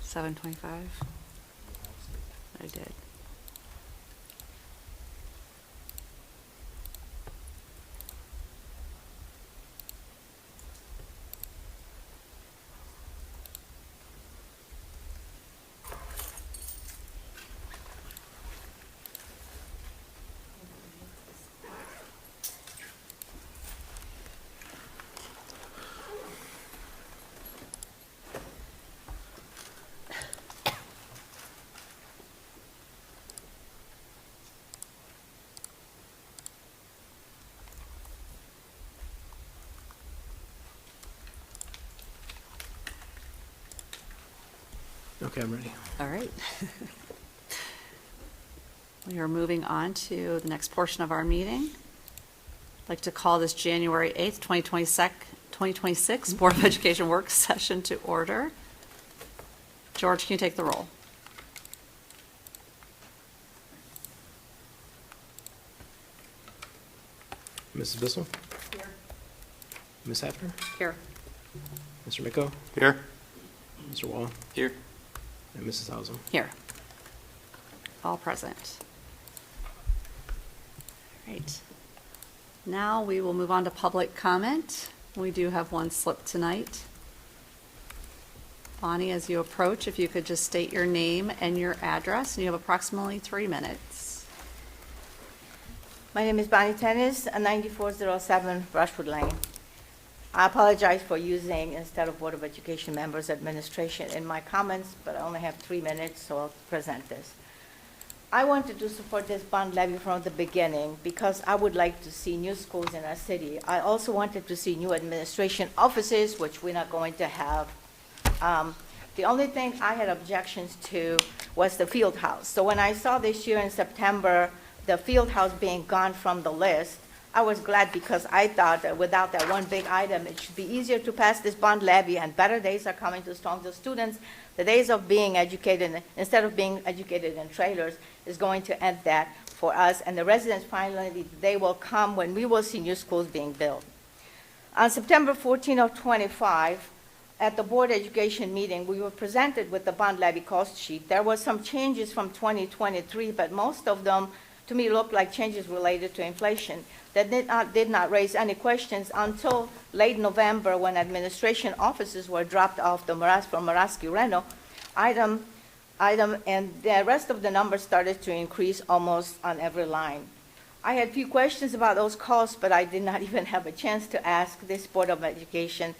7:25. I did. Okay, I'm ready. All right. We are moving on to the next portion of our meeting. I'd like to call this January 8th, 2026 Board of Education work session to order. George, can you take the roll? Mrs. Bissell? Here. Ms. Hafner? Here. Mr. Miko? Here? Mr. Wall? Here. And Mrs. Hausum? Here. All present. All right. Now we will move on to public comment. We do have one slip tonight. Bonnie, as you approach, if you could just state your name and your address, and you have approximately 3 minutes. My name is Bonnie Tennis, 9407 Brushwood Lane. I apologize for using, instead of Board of Education members, administration in my comments, but I only have 3 minutes, so I'll present this. I wanted to support this bond levy from the beginning because I would like to see new schools in our city. I also wanted to see new administration offices, which we're not going to have. The only thing I had objections to was the field house. So when I saw this year in September, the field house being gone from the list, I was glad because I thought that without that one big item, it should be easier to pass this bond levy and better days are coming to Strongsville students. The days of being educated, instead of being educated in trailers, is going to end that for us. And the residents finally, they will come when we will see new schools being built. On September 14 of 25, at the Board of Education meeting, we were presented with the bond levy cost sheet. There were some changes from 2023, but most of them, to me, looked like changes related to inflation that did not raise any questions until late November when administration offices were dropped off from Muraski Reno item, and the rest of the numbers started to increase almost on every line. I had few questions about those costs, but I did not even have a chance to ask this Board of Education.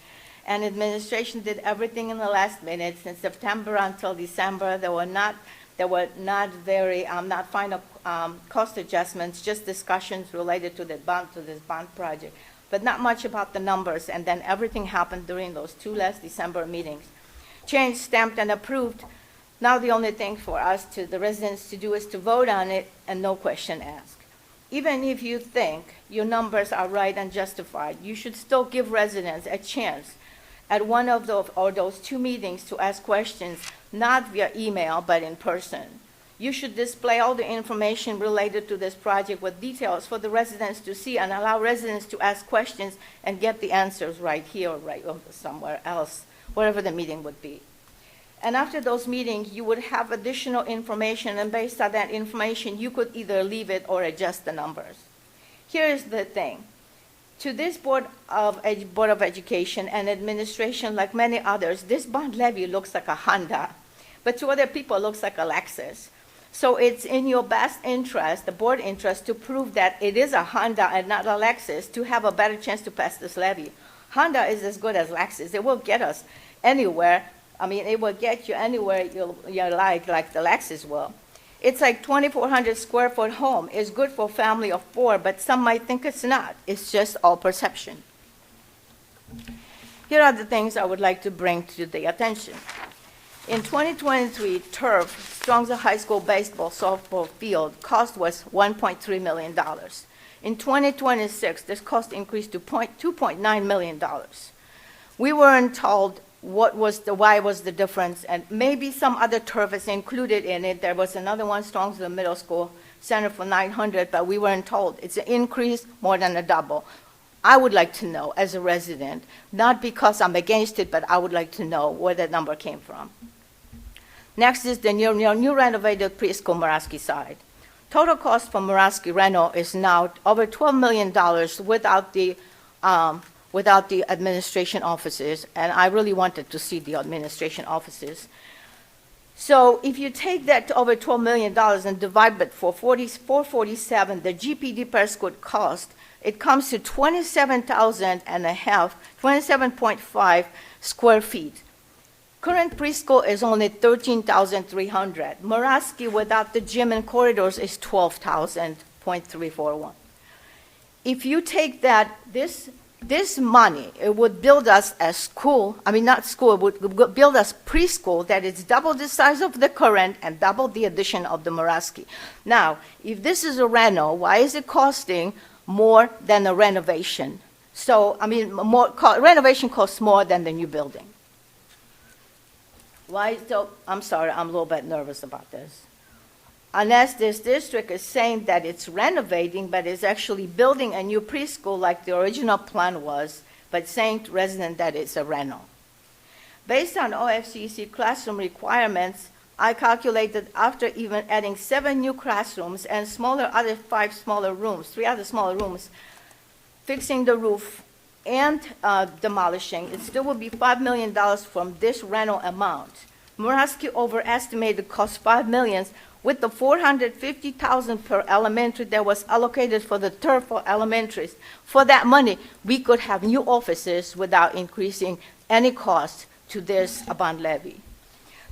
And administration did everything in the last minute. Since September until December, there were not final cost adjustments, just discussions related to this bond project, but not much about the numbers. And then everything happened during those 2 last December meetings. Changed, stamped, and approved. Now the only thing for us, the residents, to do is to vote on it and no question asked. Even if you think your numbers are right and justified, you should still give residents a chance at one of those 2 meetings to ask questions, not via email, but in person. You should display all the information related to this project with details for the residents to see and allow residents to ask questions and get the answers right here or right somewhere else, wherever the meeting would be. And after those meetings, you would have additional information, and based on that information, you could either leave it or adjust the numbers. Here is the thing. To this Board of Education and administration, like many others, this bond levy looks like a Honda, but to other people it looks like a Lexus. So it's in your best interest, the board interest, to prove that it is a Honda and not a Lexus to have a better chance to pass this levy. Honda is as good as Lexus. It will get us anywhere. I mean, it will get you anywhere you like the Lexus will. It's like 2,400 square foot home. It's good for a family of 4, but some might think it's not. It's just all perception. Here are the things I would like to bring to the attention. In 2023, turf, Strongsville High School baseball softball field cost was $1.3 million. In 2026, this cost increased to $2.9 million. We weren't told why was the difference, and maybe some other turf is included in it. There was another one, Strongsville Middle School Center, for $900, but we weren't told. It's an increase more than a double. I would like to know as a resident, not because I'm against it, but I would like to know where that number came from. Next is the new renovated preschool Muraski side. Total cost for Muraski Reno is now over $12 million without the administration offices, and I really wanted to see the administration offices. So if you take that to over $12 million and divide it for 447, the GPD per square cost, it comes to 27.5 square feet. Current preschool is only 13,300. Muraski without the gym and corridors is 12,341. If you take that, this money, it would build us a school, it would build us preschool that is double the size of the current and double the addition of the Muraski. Now, if this is a reno, why is it costing more than a renovation? So, renovation costs more than the new building. Why? So, I'm sorry, I'm a little bit nervous about this. Unless this district is saying that it's renovating, but it's actually building a new preschool like the original plan was, but saying to residents that it's a reno. Based on OFCC classroom requirements, I calculated after even adding 7 new classrooms and 3 other smaller rooms, fixing the roof, and demolishing, it still would be $5 million from this rental amount. Muraski overestimated the cost $5 million with the $450,000 per elementary that was allocated for the turf for elementaries. For that money, we could have new offices without increasing any cost to this bond levy.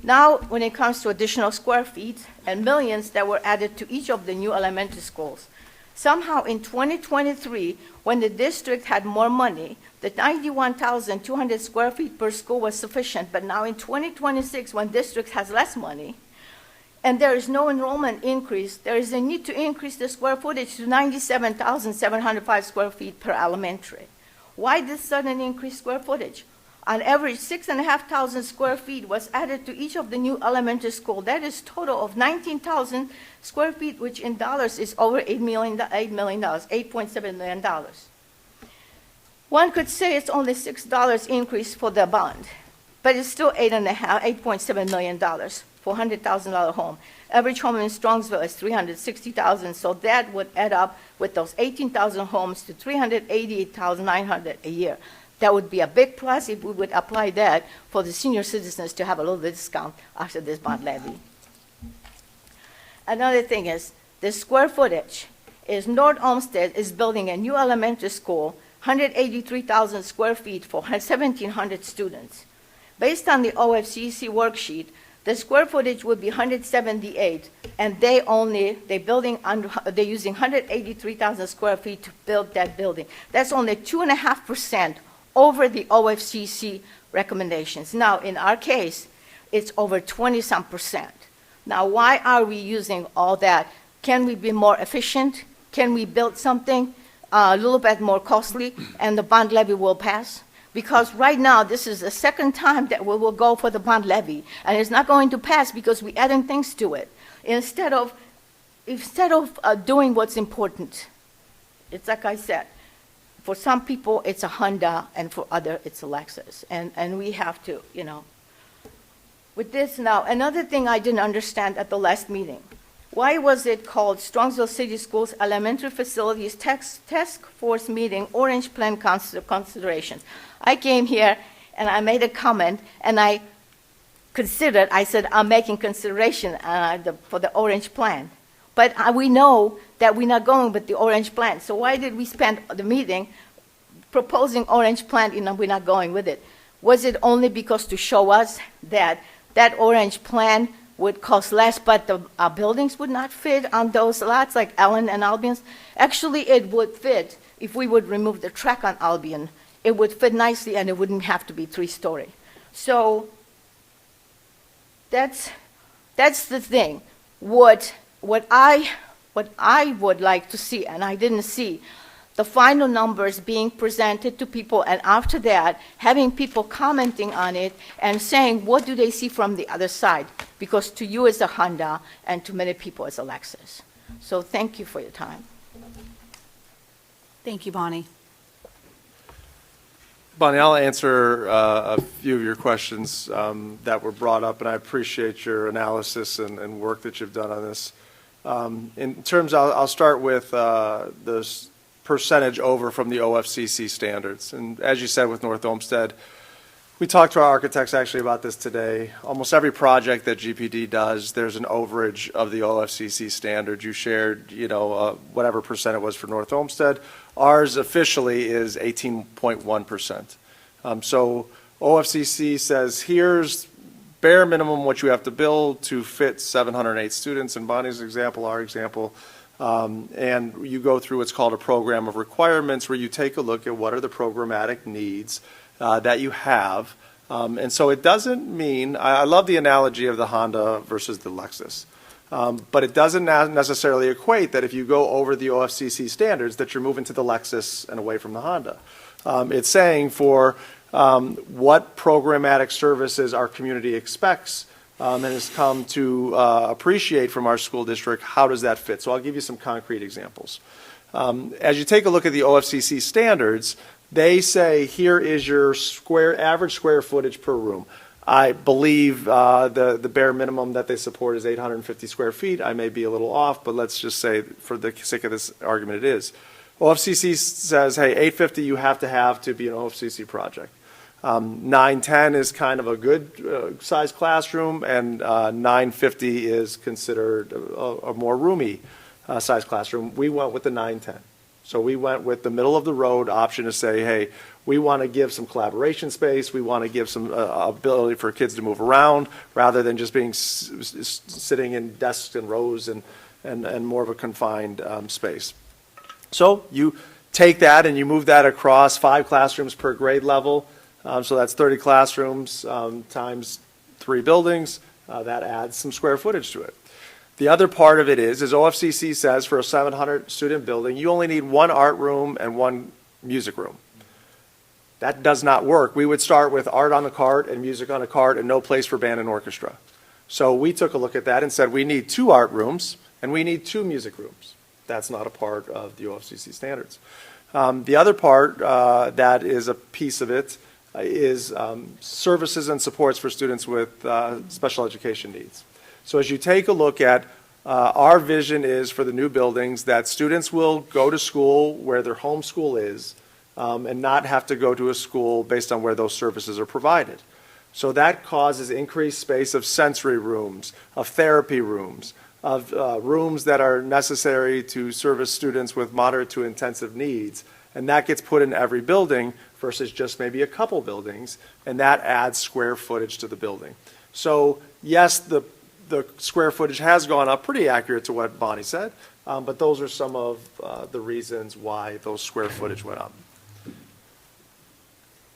Now, when it comes to additional square feet and millions that were added to each of the new elementary schools, somehow in 2023, when the district had more money, the 91,200 square feet per school was sufficient. But now in 2026, when district has less money, and there is no enrollment increase, there is a need to increase the square footage to 97,705 square feet per elementary. Why this sudden increased square footage? On average, 6,500 square feet was added to each of the new elementary school. That is total of 19,000 square feet, which in dollars is over $8 million, $8.7 million. One could say it's only $6 increase for the bond, but it's still $8.7 million for $100,000 home. Average home in Strongsville is $360,000, so that would add up with those 18,000 homes to $388,900 a year. That would be a big plus if we would apply that for the senior citizens to have a little discount after this bond levy. Another thing is the square footage is North Olmsted is building a new elementary school, 183,000 square feet for 1,700 students. Based on the OFCC worksheet, the square footage would be 178, and they're using 183,000 square feet to build that building. That's only 2.5% over the OFCC recommendations. Now, in our case, it's over 20-some%. Now, why are we using all that? Can we be more efficient? Can we build something a little bit more costly, and the bond levy will pass? Because right now, this is the second time that we will go for the bond levy, and it's not going to pass because we're adding things to it. Instead of doing what's important, it's like I said, for some people, it's a Honda, and for others, it's a Lexus. And we have to, With this now, another thing I didn't understand at the last meeting. Why was it called Strongsville City Schools Elementary Facilities Task Force Meeting Orange Plan Considerations? I came here and I made a comment and I said, I'm making consideration for the orange plan. But we know that we're not going with the orange plan. So why did we spend the meeting proposing orange plan and we're not going with it? Was it only because to show us that orange plan would cost less, but the buildings would not fit on those lots like Allen and Albion's? Actually, it would fit if we would remove the track on Albion. It would fit nicely and it wouldn't have to be 3-story. So that's the thing. What I would like to see, and I didn't see, the final numbers being presented to people, and after that, having people commenting on it and saying, what do they see from the other side? Because to you it's a Honda, and to many people it's a Lexus. So thank you for your time. Thank you, Bonnie. Bonnie, I'll answer a few of your questions that were brought up, and I appreciate your analysis and work that you've done on this. In terms, I'll start with the percentage over from the OFCC standards. And as you said with North Olmsted, we talked to our architects actually about this today. Almost every project that GPD does, there's an overage of the OFCC standard. You shared, whatever percent it was for North Olmsted. Ours officially is 18.1%. So OFCC says, here's bare minimum what you have to build to fit 708 students. In Bonnie's example, our example, and you go through what's called a program of requirements where you take a look at what are the programmatic needs that you have. And so it doesn't mean, I love the analogy of the Honda versus the Lexus, but it doesn't necessarily equate that if you go over the OFCC standards that you're moving to the Lexus and away from the Honda. It's saying for what programmatic services our community expects and has come to appreciate from our school district, how does that fit? So I'll give you some concrete examples. As you take a look at the OFCC standards, they say here is your average square footage per room. I believe the bare minimum that they support is 850 square feet. I may be a little off, but let's just say for the sake of this argument it is. OFCC says, hey, 850 you have to be an OFCC project. 910 is kind of a good size classroom, and 950 is considered a more roomy size classroom. We went with the 910. So we went with the middle of the road option to say, hey, we want to give some collaboration space. We want to give some ability for kids to move around rather than just being sitting in desks and rows and more of a confined space. So you take that and you move that across 5 classrooms per grade level. So that's 30 classrooms times 3 buildings. That adds some square footage to it. The other part of it is OFCC says for a 700 student building, you only need 1 art room and 1 music room. That does not work. We would start with art on the cart and music on the cart and no place for band and orchestra. So we took a look at that and said we need 2 art rooms and we need 2 music rooms. That's not a part of the OFCC standards. The other part that is a piece of it is services and supports for students with special education needs. So as you take a look at our vision is for the new buildings that students will go to school where their home school is and not have to go to a school based on where those services are provided. So that causes increased space of sensory rooms, of therapy rooms, of rooms that are necessary to service students with moderate to intensive needs. And that gets put in every building versus just maybe a couple buildings, and that adds square footage to the building. So yes, the square footage has gone up, pretty accurate to what Bonnie said, but those are some of the reasons why those square footage went up.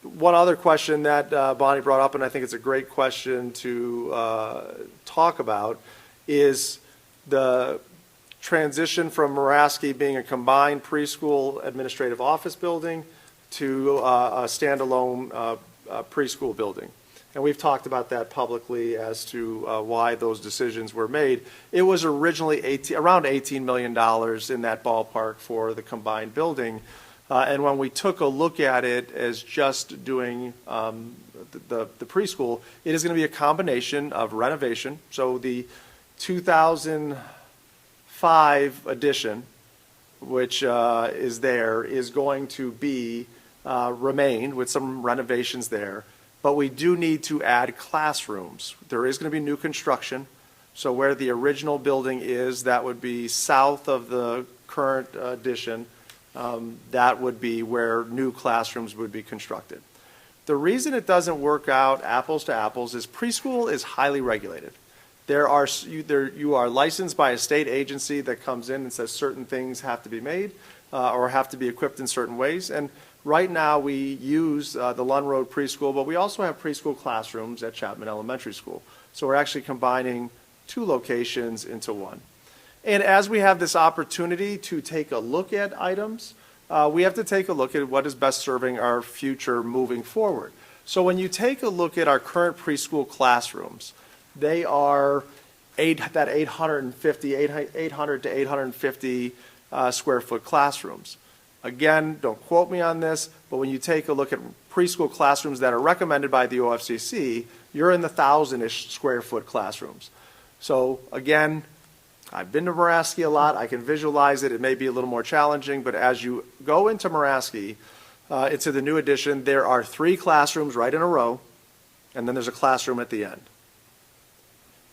One other question that Bonnie brought up, and I think it's a great question to talk about, is the transition from Muraski being a combined preschool administrative office building to a standalone preschool building. And we've talked about that publicly as to why those decisions were made. It was originally around $18 million in that ballpark for the combined building. And when we took a look at it as just doing the preschool, it is going to be a combination of renovation. So the 2005 addition, which is there, is going to be remain with some renovations there. But we do need to add classrooms. There is going to be new construction. So where the original building is, that would be south of the current addition. That would be where new classrooms would be constructed. The reason it doesn't work out apples to apples is preschool is highly regulated. You are licensed by a state agency that comes in and says certain things have to be made or have to be equipped in certain ways. And right now we use the Lund Road preschool, but we also have preschool classrooms at Chapman Elementary School. So we're actually combining 2 locations into one. And as we have this opportunity to take a look at items, we have to take a look at what is best serving our future moving forward. So when you take a look at our current preschool classrooms, they are 800 to 850 square foot classrooms. Again, don't quote me on this, but when you take a look at preschool classrooms that are recommended by the OFCC, you're in the 1,000-ish square foot classrooms. So again, I've been to Muraski a lot. I can visualize it. It may be a little more challenging, but as you go into Muraski, into the new addition, there are 3 classrooms right in a row, and then there's a classroom at the end.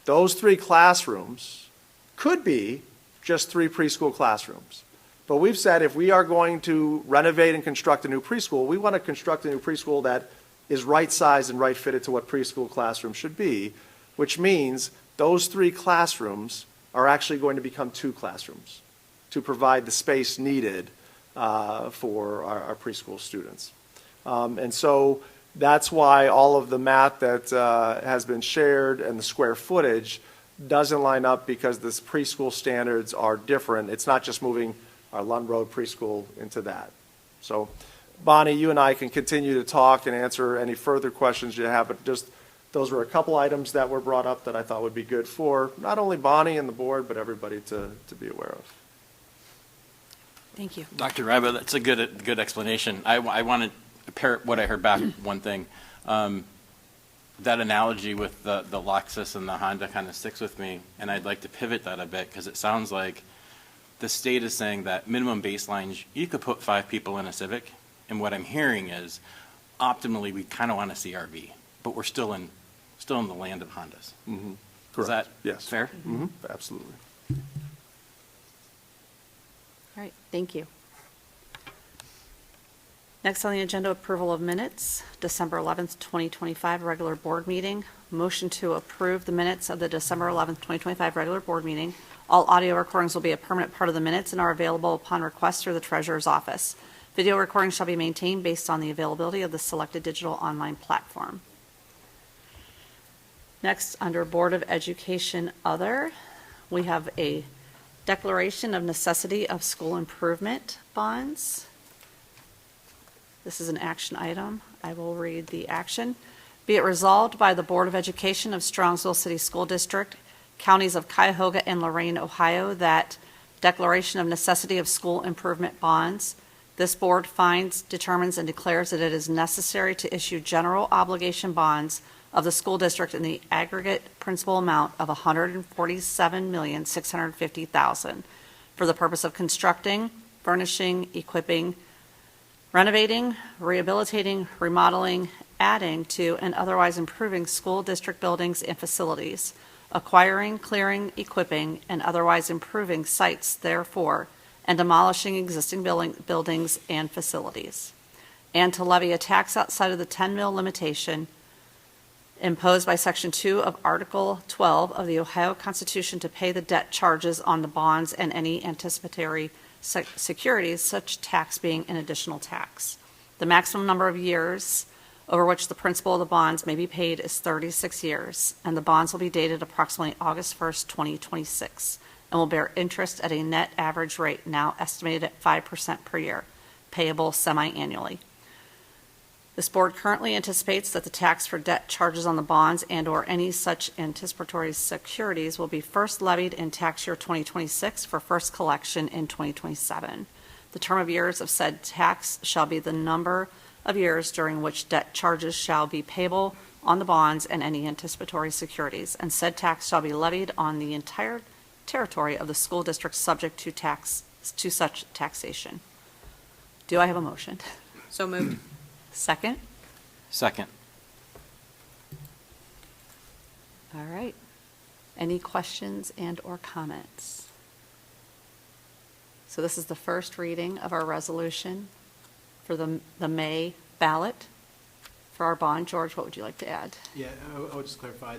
Those 3 classrooms could be just 3 preschool classrooms. But we've said if we are going to renovate and construct a new preschool, we want to construct a new preschool that is right sized and right fitted to what preschool classrooms should be, which means those 3 classrooms are actually going to become 2 classrooms to provide the space needed for our preschool students. And so that's why all of the math that has been shared and the square footage doesn't line up, because the preschool standards are different. It's not just moving our Lund Road preschool into that. So Bonnie, you and I can continue to talk and answer any further questions you have, but just those were a couple items that were brought up that I thought would be good for not only Bonnie and the board, but everybody to be aware of. Thank you. Dr. Ryba, that's a good explanation. I want to parrot what I heard back, one thing. That analogy with the Lexus and the Honda kind of sticks with me, and I'd like to pivot that a bit, because it sounds like the state is saying that minimum baselines, you could put 5 people in a Civic, and what I'm hearing is, optimally, we kind of want a CRV, but we're still in the land of Hondas. Is Correct. that Yes. fair? Absolutely. All right, thank you. Next on the agenda, approval of minutes, December 11th, 2025, regular board meeting. Motion to approve the minutes of the December 11th, 2025 regular board meeting. All audio recordings will be a permanent part of the minutes and are available upon request through the treasurer's office. Video recordings shall be maintained based on the availability of the selected digital online platform. Next, under Board of Education Other, we have a declaration of necessity of school improvement bonds. This is an action item. I will read the action. Be it resolved by the Board of Education of Strongsville City School District, counties of Cuyahoga and Lorain, Ohio, that declaration of necessity of school improvement bonds. This board finds, determines, and declares that it is necessary to issue general obligation bonds of the school district in the aggregate principal amount of $147,650,000 for the purpose of constructing, furnishing, equipping, renovating, rehabilitating, remodeling, adding to, and otherwise improving school district buildings and facilities, acquiring, clearing, equipping, and otherwise improving sites therefore, and demolishing existing buildings and facilities, and to levy a tax outside of the 10 mil limitation imposed by Section 2 of Article 12 of the Ohio Constitution to pay the debt charges on the bonds and any anticipatory securities, such tax being an additional tax. The maximum number of years over which the principal of the bonds may be paid is 36 years, and the bonds will be dated approximately August 1st, 2026, and will bear interest at a net average rate now estimated at 5% per year, payable semi-annually. This board currently anticipates that the tax for debt charges on the bonds and/or any such anticipatory securities will be first levied in tax year 2026 for first collection in 2027. The term of years of said tax shall be the number of years during which debt charges shall be payable on the bonds and any anticipatory securities, and said tax shall be levied on the entire territory of the school district subject to such taxation. Do I have a motion? So moved. Second? Second. All right. Any questions and/or comments? So this is the first reading of our resolution for the May ballot for our bond. George, what would you like to add? Yeah, I would just clarify,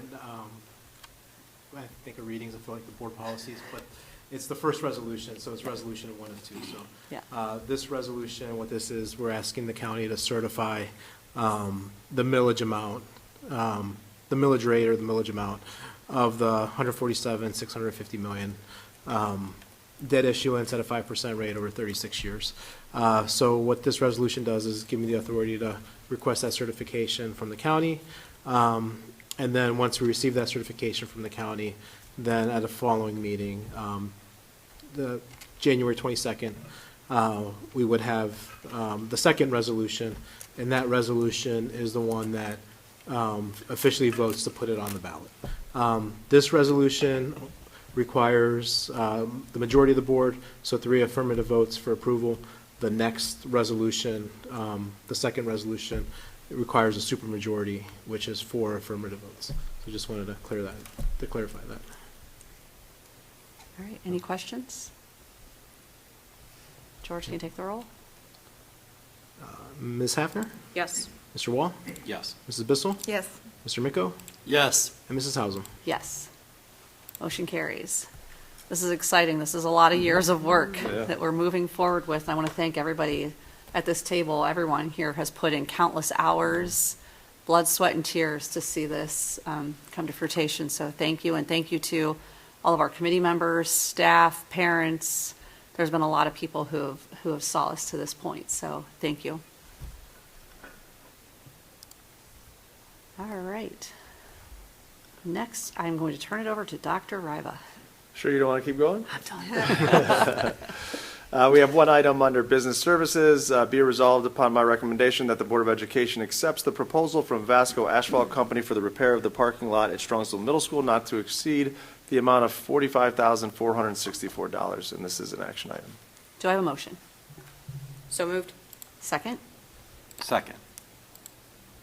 I think of readings, I feel like the board policies, but it's the first resolution, so it's resolution 1 and 2, so. Yeah. This resolution, what this is, we're asking the county to certify the millage amount, the millage rate or the millage amount of the $147,650 million debt issuance at a 5% rate over 36 years. So what this resolution does is give me the authority to request that certification from the county. And then once we receive that certification from the county, then at a following meeting, the January 22nd, we would have the second resolution, and that resolution is the one that officially votes to put it on the ballot. This resolution requires the majority of the board, so 3 affirmative votes for approval. The next resolution, the second resolution, it requires a supermajority, which is 4 affirmative votes. So just wanted to clarify that. All right, any questions? George, can you take the roll? Ms. Hafner? Yes. Mr. Wall? Yes. Mrs. Bissell? Yes. Mr. Miko? Yes. And Mrs. Hausum? Yes. Motion carries. This is exciting. This is a lot of years of work that we're moving forward with. I want to thank everybody at this table. Everyone here has put in countless hours, blood, sweat, and tears to see this come to fruition. So thank you, and thank you to all of our committee members, staff, parents. There's been a lot of people who have saw us to this point, so thank you. All right. Next, I'm going to turn it over to Dr. Riva. Sure you don't want to keep going? I'm telling you. We have one item under business services. Be it resolved upon my recommendation that the Board of Education accepts the proposal from Vasco Asphalt Company for the repair of the parking lot at Strongsville Middle School not to exceed the amount of $45,464, and this is an action item. Do I have a motion? So moved. Second? Second.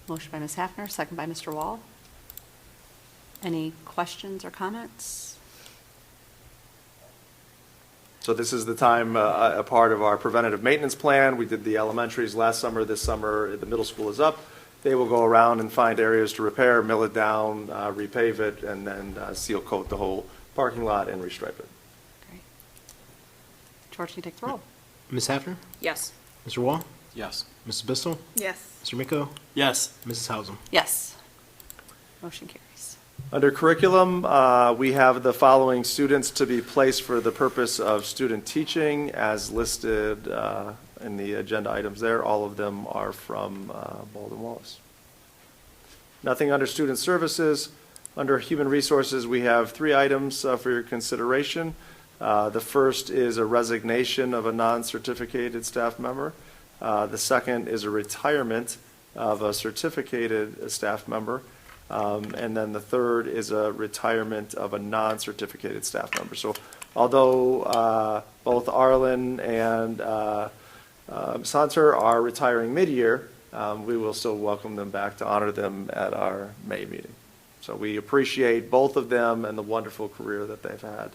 Motion by Ms. Hafner, second by Mr. Wall. Any questions or comments? So this is the time, a part of our preventative maintenance plan. We did the elementaries last summer. This summer, the middle school is up. They will go around and find areas to repair, mill it down, repave it, and then seal coat the whole parking lot and restripe it. Great. George, can you take the roll? Ms. Hafner? Yes. Mr. Wall? Yes. Mrs. Bissell? Yes. Mr. Miko? Yes. Mrs. Hausum? Yes. Motion carries. Under curriculum, we have the following students to be placed for the purpose of student teaching as listed in the agenda items there. All of them are from Baldwin Wallace. Nothing under student services. Under human resources, we have 3 items for your consideration. The first is a resignation of a non-certificated staff member. The second is a retirement of a certificated staff member. And then the third is a retirement of a non-certificated staff member. So although both Arlen and Ms. Hunter are retiring mid-year, we will still welcome them back to honor them at our May meeting. So we appreciate both of them and the wonderful career that they've had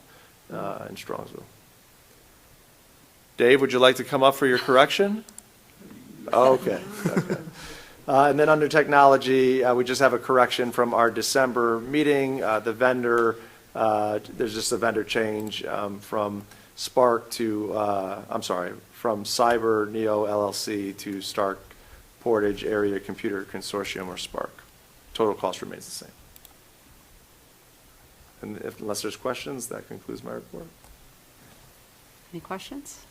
in Strongsville. Dave, would you like to come up for your correction? Okay. And then under technology, we just have a correction from our December meeting. The vendor, there's just a vendor change from Spark to, from Cyber Neo LLC to Stark Portage Area Computer Consortium, or Spark. Total cost remains the same. And unless there's questions, that concludes my report. Any questions?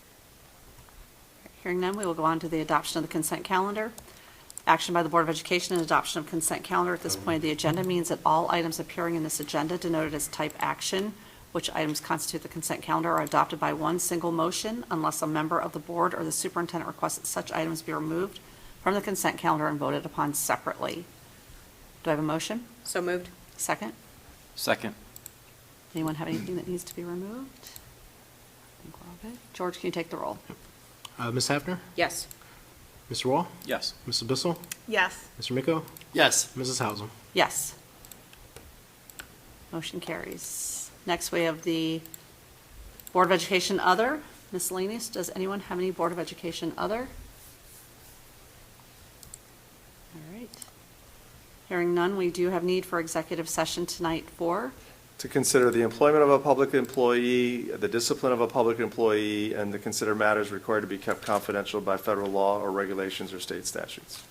Hearing none, we will go on to the adoption of the consent calendar. Action by the Board of Education and adoption of consent calendar at this point of the agenda means that all items appearing in this agenda denoted as type action, which items constitute the consent calendar, are adopted by one single motion unless a member of the board or the superintendent requests that such items be removed from the consent calendar and voted upon separately. Do I have a motion? So moved. Second? Second. Anyone have anything that needs to be removed? I think we're all good. George, can you take the roll? Ms. Hafner? Yes. Mr. Wall? Yes. Mrs. Bissell? Yes. Mr. Miko? Yes. Mrs. Hausum? Yes. Motion carries. Next, we have the Board of Education Other, miscellaneous. Does anyone have any Board of Education Other? All right. Hearing none, we do have need for executive session tonight for? To consider the employment of a public employee, the discipline of a public employee, and to consider matters required to be kept confidential by federal law or regulations or state statutes.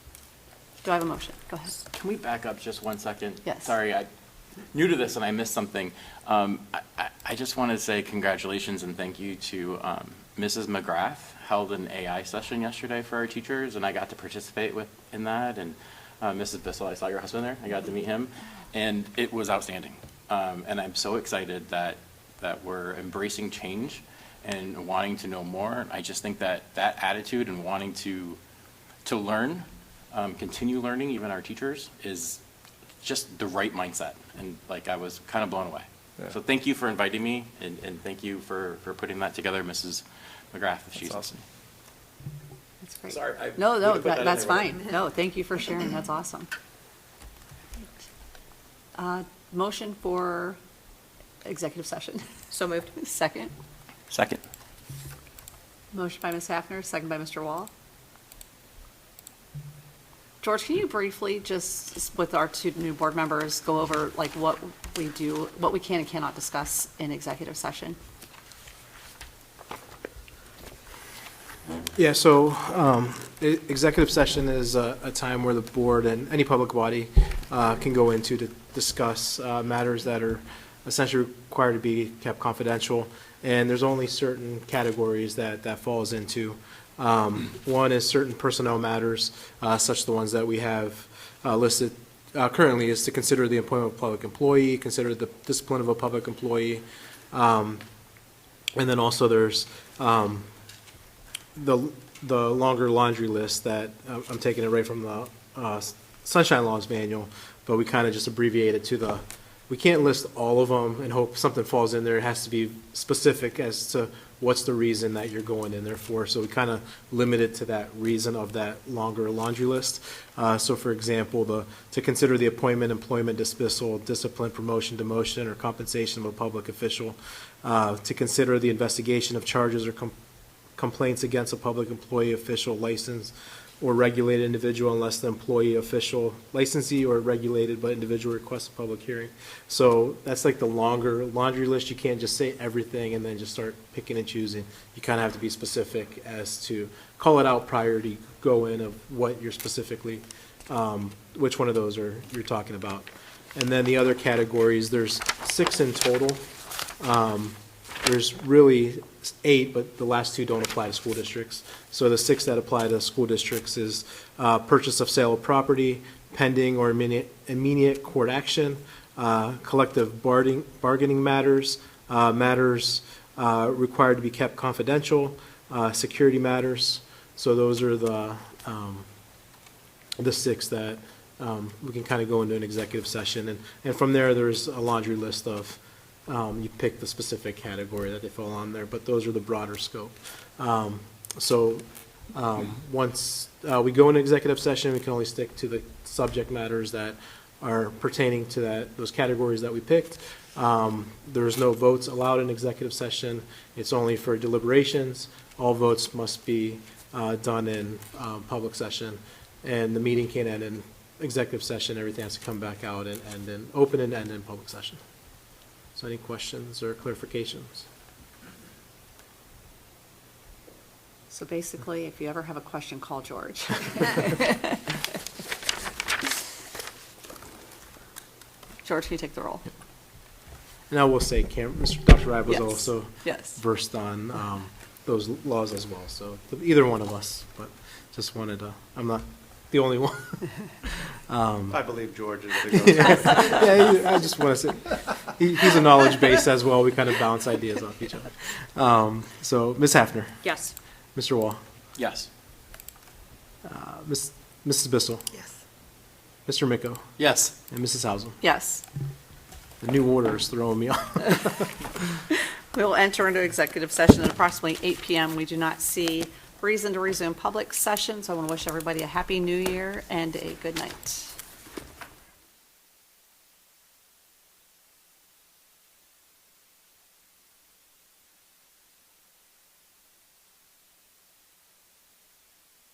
Do I have a motion? Go ahead. Can we back up just 1 second? Yes. Sorry, I'm new to this and I missed something. I just want to say congratulations and thank you to Mrs. McGrath. Held an AI session yesterday for our teachers, and I got to participate in that. And Mrs. Bissell, I saw your husband there. I got to meet him, and it was outstanding. And I'm so excited that we're embracing change and wanting to know more. I just think that attitude and wanting to learn, continue learning, even our teachers, is just the right mindset. And like, I was kind of blown away. Yeah. So thank you for inviting me, and thank you for putting that together, Mrs. McGrath, if she's awesome. That's great. Sorry, I No, would have put that in that's there. fine. No, thank you for sharing. That's awesome. Motion for executive session. So moved. Second. Second. Motion by Ms. Hafner, second by Mr. Wall. George, can you briefly, just with our 2 new board members, go over like what we do, what we can and cannot discuss in executive session? Yeah, so executive session is a time where the board and any public body can go into to discuss matters that are essentially required to be kept confidential. And there's only certain categories that falls into. One is certain personnel matters, such the ones that we have listed currently, is to consider the employment of a public employee, consider the discipline of a public employee. And then also there's the longer laundry list that I'm taking it right from the Sunshine Laws Manual, but we kind of just abbreviate it to we can't list all of them and hope something falls in there. It has to be specific as to what's the reason that you're going in there for. So we kind of limit it to that reason of that longer laundry list. So for example, to consider the appointment, employment, dismissal, discipline, promotion, demotion, or compensation of a public official, to consider the investigation of charges or complaints against a public employee, official, licensed, or regulated individual unless the employee, official, licensee, or regulated but individual requests a public hearing. So that's like the longer laundry list. You can't just say everything and then just start picking and choosing. You kind of have to be specific as to call it out prior to go in of what you're specifically, which one of those you're talking about. And then the other categories, there's 6 in total. There's really 8, but the last 2 don't apply to school districts. So the 6 that apply to school districts is purchase of sale of property, pending or immediate court action, collective bargaining matters, matters required to be kept confidential, security matters. So those are the 6 that we can kind of go into an executive session. And from there, there's a laundry list of you pick the specific category that they fall on there, but those are the broader scope. Once we go into executive session, we can only stick to the subject matters that are pertaining to those categories that we picked. There's no votes allowed in executive session. It's only for deliberations. All votes must be done in public session, and the meeting can't end in executive session. Everything has to come back out and end in open and end in public session. So any questions or clarifications? So basically, if you ever have a question, call George. George, can you take the roll? And I will say, Dr. Rab was Yes. also Yes. versed on those laws as well. So either one of us, but just wanted to, I'm not the only one. I believe George is the go-to. Yeah, I just want to say, he's a knowledge base as well. We kind of bounce ideas off each other. So, Ms. Hafner, Yes. Mr. Wall, Yes. Mrs. Bissell, Yes. Mr. Micko, Yes. and Mrs. Hausum. Yes. The new order is throwing me off. We will enter into executive session at approximately 8 p.m. We do not see reason to resume public session, so I want to wish everybody a happy new year and a good night.